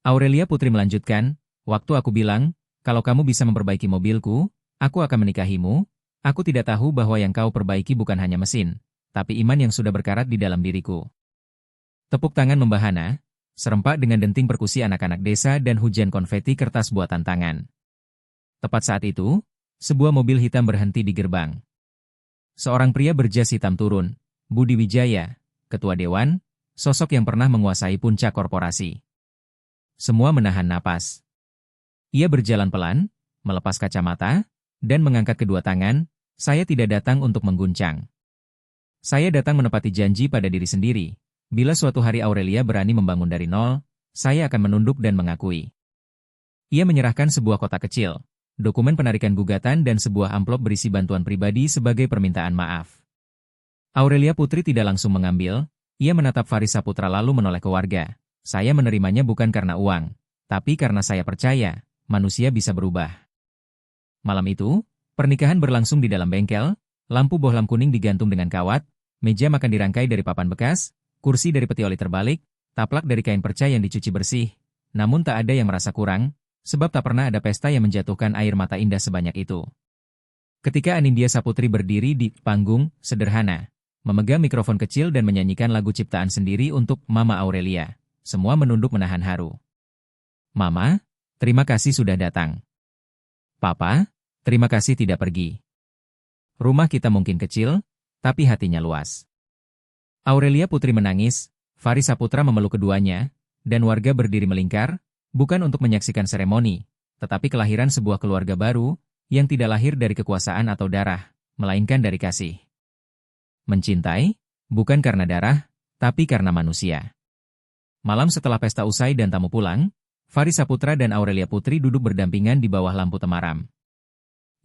Aurelia Putri melanjutkan, waktu aku bilang, kalau kamu bisa memperbaiki mobilku, aku akan menikahimu, aku tidak tahu bahwa yang kau perbaiki bukan hanya mesin, tapi iman yang sudah berkarat di dalam diriku. Tepuk tangan membahana, serempak dengan denting perkusi anak-anak desa dan hujan konfeti kertas buatan tangan. Tepat saat itu, sebuah mobil hitam berhenti di gerbang. Seorang pria berjas hitam turun, Budi Wijaya, Ketua Dewan, sosok yang pernah menguasai puncak korporasi. Semua menahan napas. Ia berjalan pelan, melepas kacamata, dan mengangkat kedua tangan. Saya tidak datang untuk mengguncang. Saya datang menepati janji pada diri sendiri. Bila suatu hari Aurelia berani membangun dari nol, saya akan menunduk dan mengakui. Ia menyerahkan sebuah kotak kecil, dokumen penarikan gugatan dan sebuah amplop berisi bantuan pribadi sebagai permintaan maaf. Aurelia Putri tidak langsung mengambil, ia menatap Faris Saputra lalu menoleh ke warga. Saya menerimanya bukan karena uang, tapi karena saya percaya, manusia bisa berubah. Malam itu, pernikahan berlangsung di dalam bengkel, lampu bohlam kuning digantung dengan kawat, meja makan dirangkai dari papan bekas, kursi dari peti oli terbalik, taplak dari kain perca yang dicuci bersih. Namun tak ada yang merasa kurang, sebab tak pernah ada pesta yang menjatuhkan air mata indah sebanyak itu. Ketika Anindya Saputri berdiri di panggung, sederhana, memegang mikrofon kecil dan menyanyikan lagu ciptaan sendiri untuk Mama Aurelia. Semua menunduk menahan haru. Mama, terima kasih sudah datang. Papa, Terima kasih tidak pergi. Rumah kita mungkin kecil, tapi hatinya luas. Aurelia Putri menangis, Faris Saputra memeluk keduanya, dan warga berdiri melingkar, bukan untuk menyaksikan seremoni, tetapi kelahiran sebuah keluarga baru, yang tidak lahir dari kekuasaan atau darah, melainkan dari kasih. Mencintai, bukan karena darah, tapi karena manusia. Malam setelah pesta usai dan tamu pulang, Faris Saputra dan Aurelia Putri duduk berdampingan di bawah lampu temaram.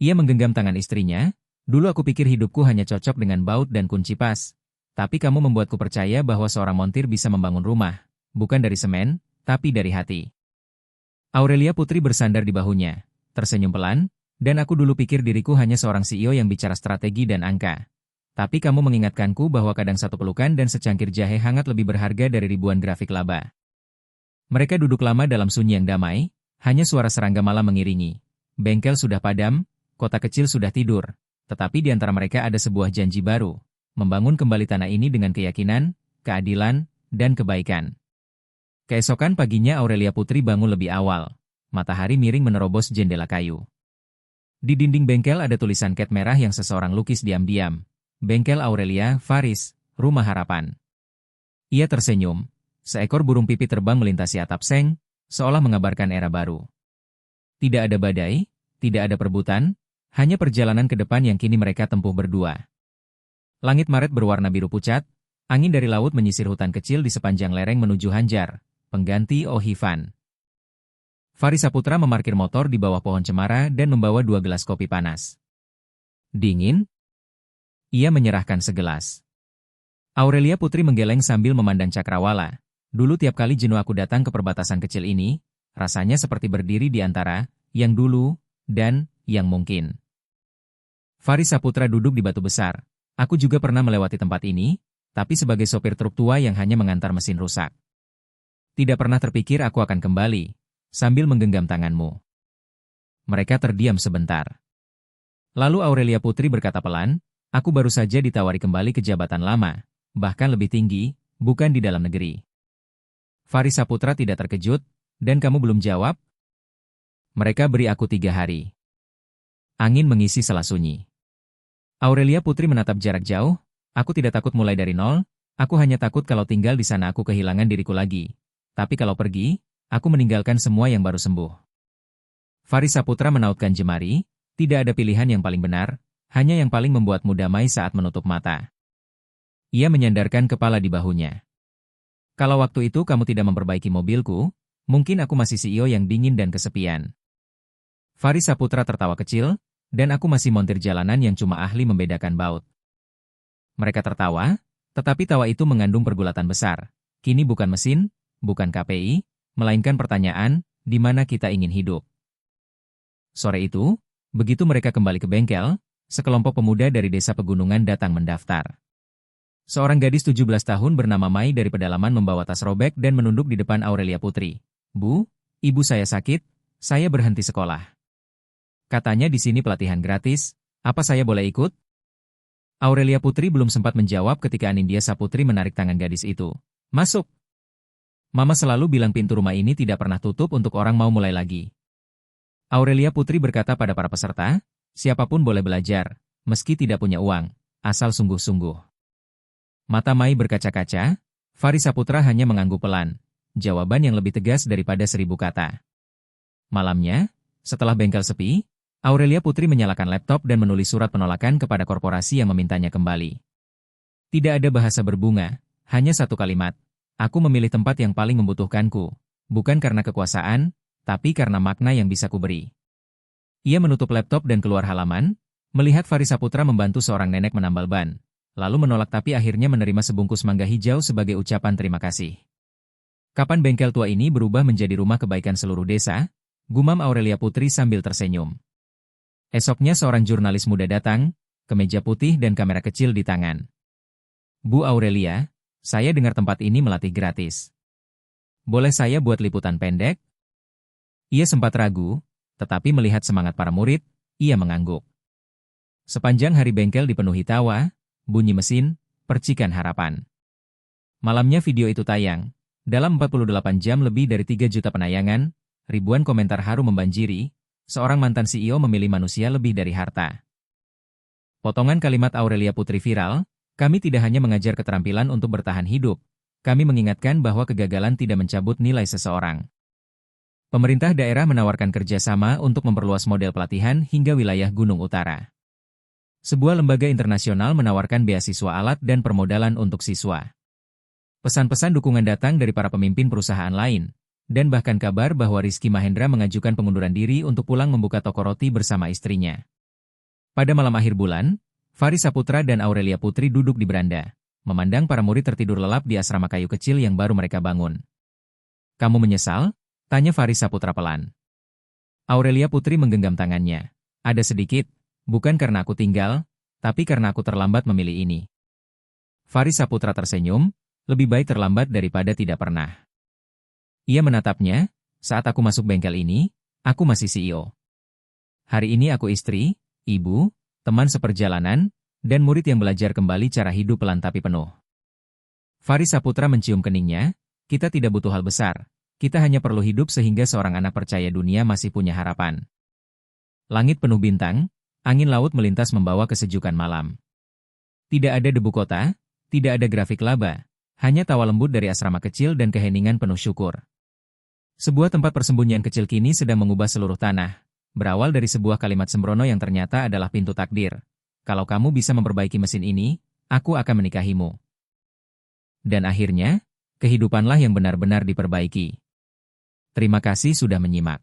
Ia menggenggam tangan istrinya, dulu aku pikir hidupku hanya cocok dengan baut dan kunci pas, tapi kamu membuatku percaya bahwa seorang montir bisa membangun rumah, bukan dari semen, tapi dari hati. Aurelia Putri bersandar di bahunya, tersenyum pelan, dan aku dulu pikir diriku hanya seorang CEO yang bicara strategi dan angka. Tapi kamu mengingatkanku bahwa kadang satu pelukan dan secangkir jahe hangat lebih berharga dari ribuan grafik laba. Mereka duduk lama dalam sunyi yang damai, hanya suara serangga malam mengiringi. Bengkel sudah padam, kota kecil sudah tidur, tetapi di antara mereka ada sebuah janji baru, membangun kembali tanah ini dengan keyakinan, keadilan, dan kebaikan. Keesokan paginya Aurelia Putri bangun lebih awal. Matahari miring menerobos jendela kayu. Di dinding bengkel ada tulisan cat merah yang seseorang lukis diam-diam. Bengkel Aurelia, Faris, Rumah Harapan. Ia tersenyum. Seekor burung pipit terbang melintasi atap seng, seolah mengabarkan era baru. Tidak ada badai, tidak ada perebutan, hanya perjalanan ke depan yang kini mereka tempuh berdua. Langit Maret berwarna biru pucat, angin dari laut menyisir hutan kecil di sepanjang lereng menuju Hanjar, pengganti Ohivan. Faris Saputra memarkir motor di bawah pohon cemara dan membawa 2 gelas kopi panas. Dingin? Ia menyerahkan segelas. Aurelia Putri menggeleng sambil memandang cakrawala. Dulu tiap kali jenuh aku datang ke perbatasan kecil ini, rasanya seperti berdiri di antara yang dulu dan yang mungkin. Faris Saputra duduk di batu besar. Aku juga pernah melewati tempat ini, tapi sebagai sopir truk tua yang hanya mengantar mesin rusak. Tidak pernah terpikir aku akan kembali, sambil menggenggam tanganmu. Mereka terdiam sebentar. Lalu Aurelia Putri berkata pelan, aku baru saja ditawari kembali ke jabatan lama, bahkan lebih tinggi, bukan di dalam negeri. Faris Saputra tidak terkejut, dan kamu belum jawab? Mereka beri aku 3 hari. Angin mengisi sela sunyi. Aurelia Putri menatap jarak jauh, aku tidak takut mulai dari nol, aku hanya takut kalau tinggal di sana aku kehilangan diriku lagi. Tapi kalau pergi, aku meninggalkan semua yang baru sembuh. Faris Saputra menautkan jemari, tidak ada pilihan yang paling benar, hanya yang paling membuatmu damai saat menutup mata. Ia menyandarkan kepala di bahunya. Kalau waktu itu kamu tidak memperbaiki mobilku, mungkin aku masih CEO yang dingin dan kesepian. Faris Saputra tertawa kecil, dan aku masih montir jalanan yang cuma ahli membedakan baut. Mereka tertawa, tetapi tawa itu mengandung pergulatan besar. Kini bukan mesin, bukan KPI, melainkan pertanyaan, di mana kita ingin hidup. Sore itu, begitu mereka kembali ke bengkel, sekelompok pemuda dari desa pegunungan datang mendaftar. Seorang gadis 17 tahun bernama Mai dari pedalaman membawa tas robek dan menunduk di depan Aurelia Putri. Bu, ibu saya sakit, saya berhenti sekolah. Katanya di sini pelatihan gratis, apa saya boleh ikut? Aurelia Putri belum sempat menjawab ketika Anindya Saputri menarik tangan gadis itu. Masuk! Mama selalu bilang pintu rumah ini tidak pernah tutup untuk orang mau mulai lagi. Aurelia Putri berkata pada para peserta, siapapun boleh belajar, meski tidak punya uang, asal sungguh-sungguh. Mata Mai berkaca-kaca, Faris Saputra hanya mengangguk pelan, jawaban yang lebih tegas daripada 1000 kata. Malamnya, setelah bengkel sepi, Aurelia Putri menyalakan laptop dan menulis surat penolakan kepada korporasi yang memintanya kembali. Tidak ada bahasa berbunga, hanya satu kalimat. Aku memilih tempat yang paling membutuhkanku, bukan karena kekuasaan, tapi karena makna yang bisa kuberi. Ia menutup laptop dan keluar halaman, melihat Faris Saputra membantu seorang nenek menambal ban, lalu menolak tapi akhirnya menerima sebungkus mangga hijau sebagai ucapan terima kasih. Kapan bengkel tua ini berubah menjadi rumah kebaikan seluruh desa? Gumam Aurelia Putri sambil tersenyum. Esoknya seorang jurnalis muda datang, kemeja putih dan kamera kecil di tangan. Bu Aurelia, saya dengar tempat ini melatih gratis. Boleh saya buat liputan pendek? Ia sempat ragu, tetapi melihat semangat para murid, ia mengangguk. Sepanjang hari bengkel dipenuhi tawa, bunyi mesin, percikan harapan. Malamnya video itu tayang. Dalam 48 jam lebih dari 3 juta penayangan, ribuan komentar haru membanjiri, Seorang mantan CEO memilih manusia lebih dari harta. Potongan kalimat Aurelia Putri viral, kami tidak hanya mengajar keterampilan untuk bertahan hidup, kami mengingatkan bahwa kegagalan tidak mencabut nilai seseorang. Pemerintah daerah menawarkan kerjasama untuk memperluas model pelatihan hingga wilayah Gunung Utara. Sebuah lembaga internasional menawarkan beasiswa alat dan permodalan untuk siswa. Pesan-pesan dukungan datang dari para pemimpin perusahaan lain, dan bahkan kabar bahwa Rizky Mahendra mengajukan pengunduran diri untuk pulang membuka toko roti bersama istrinya. Pada malam akhir bulan, Fahri Saputra dan Aurelia Putri duduk di beranda, memandang para murid tertidur lelap di asrama kayu kecil yang baru mereka bangun. "Kamu menyesal?" tanya Fahri Saputra pelan. Aurelia Putri menggenggam tangannya. "Ada sedikit, bukan karena aku tinggal, tapi karena aku terlambat memilih ini." Fahri Saputra tersenyum, lebih baik terlambat daripada tidak pernah. Ia menatapnya, "Saat aku masuk bengkel ini, aku masih CEO. Hari ini aku istri, ibu, teman seperjalanan, dan murid yang belajar kembali cara hidup pelan tapi penuh." Fahri Saputra mencium keningnya, "Kita tidak butuh hal besar, kita hanya perlu hidup sehingga seorang anak percaya dunia masih punya harapan." Langit penuh bintang, angin laut melintas membawa kesejukan malam. Tidak ada debu kota, tidak ada grafik laba, hanya tawa lembut dari asrama kecil dan keheningan penuh syukur. Sebuah tempat persembunyian kecil kini sedang mengubah seluruh tanah, berawal dari sebuah kalimat sembrono yang ternyata adalah pintu takdir. "Kalau kamu bisa memperbaiki mesin ini, aku akan menikahimu." Dan akhirnya, kehidupanlah yang benar-benar diperbaiki. Terima kasih sudah menyimak.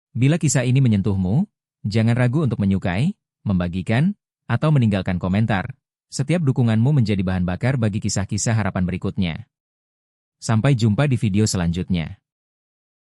Bila kisah ini menyentuhmu, jangan ragu untuk menyukai, membagikan, atau meninggalkan komentar. Setiap dukunganmu menjadi bahan bakar bagi kisah-kisah harapan berikutnya. Sampai jumpa di video selanjutnya.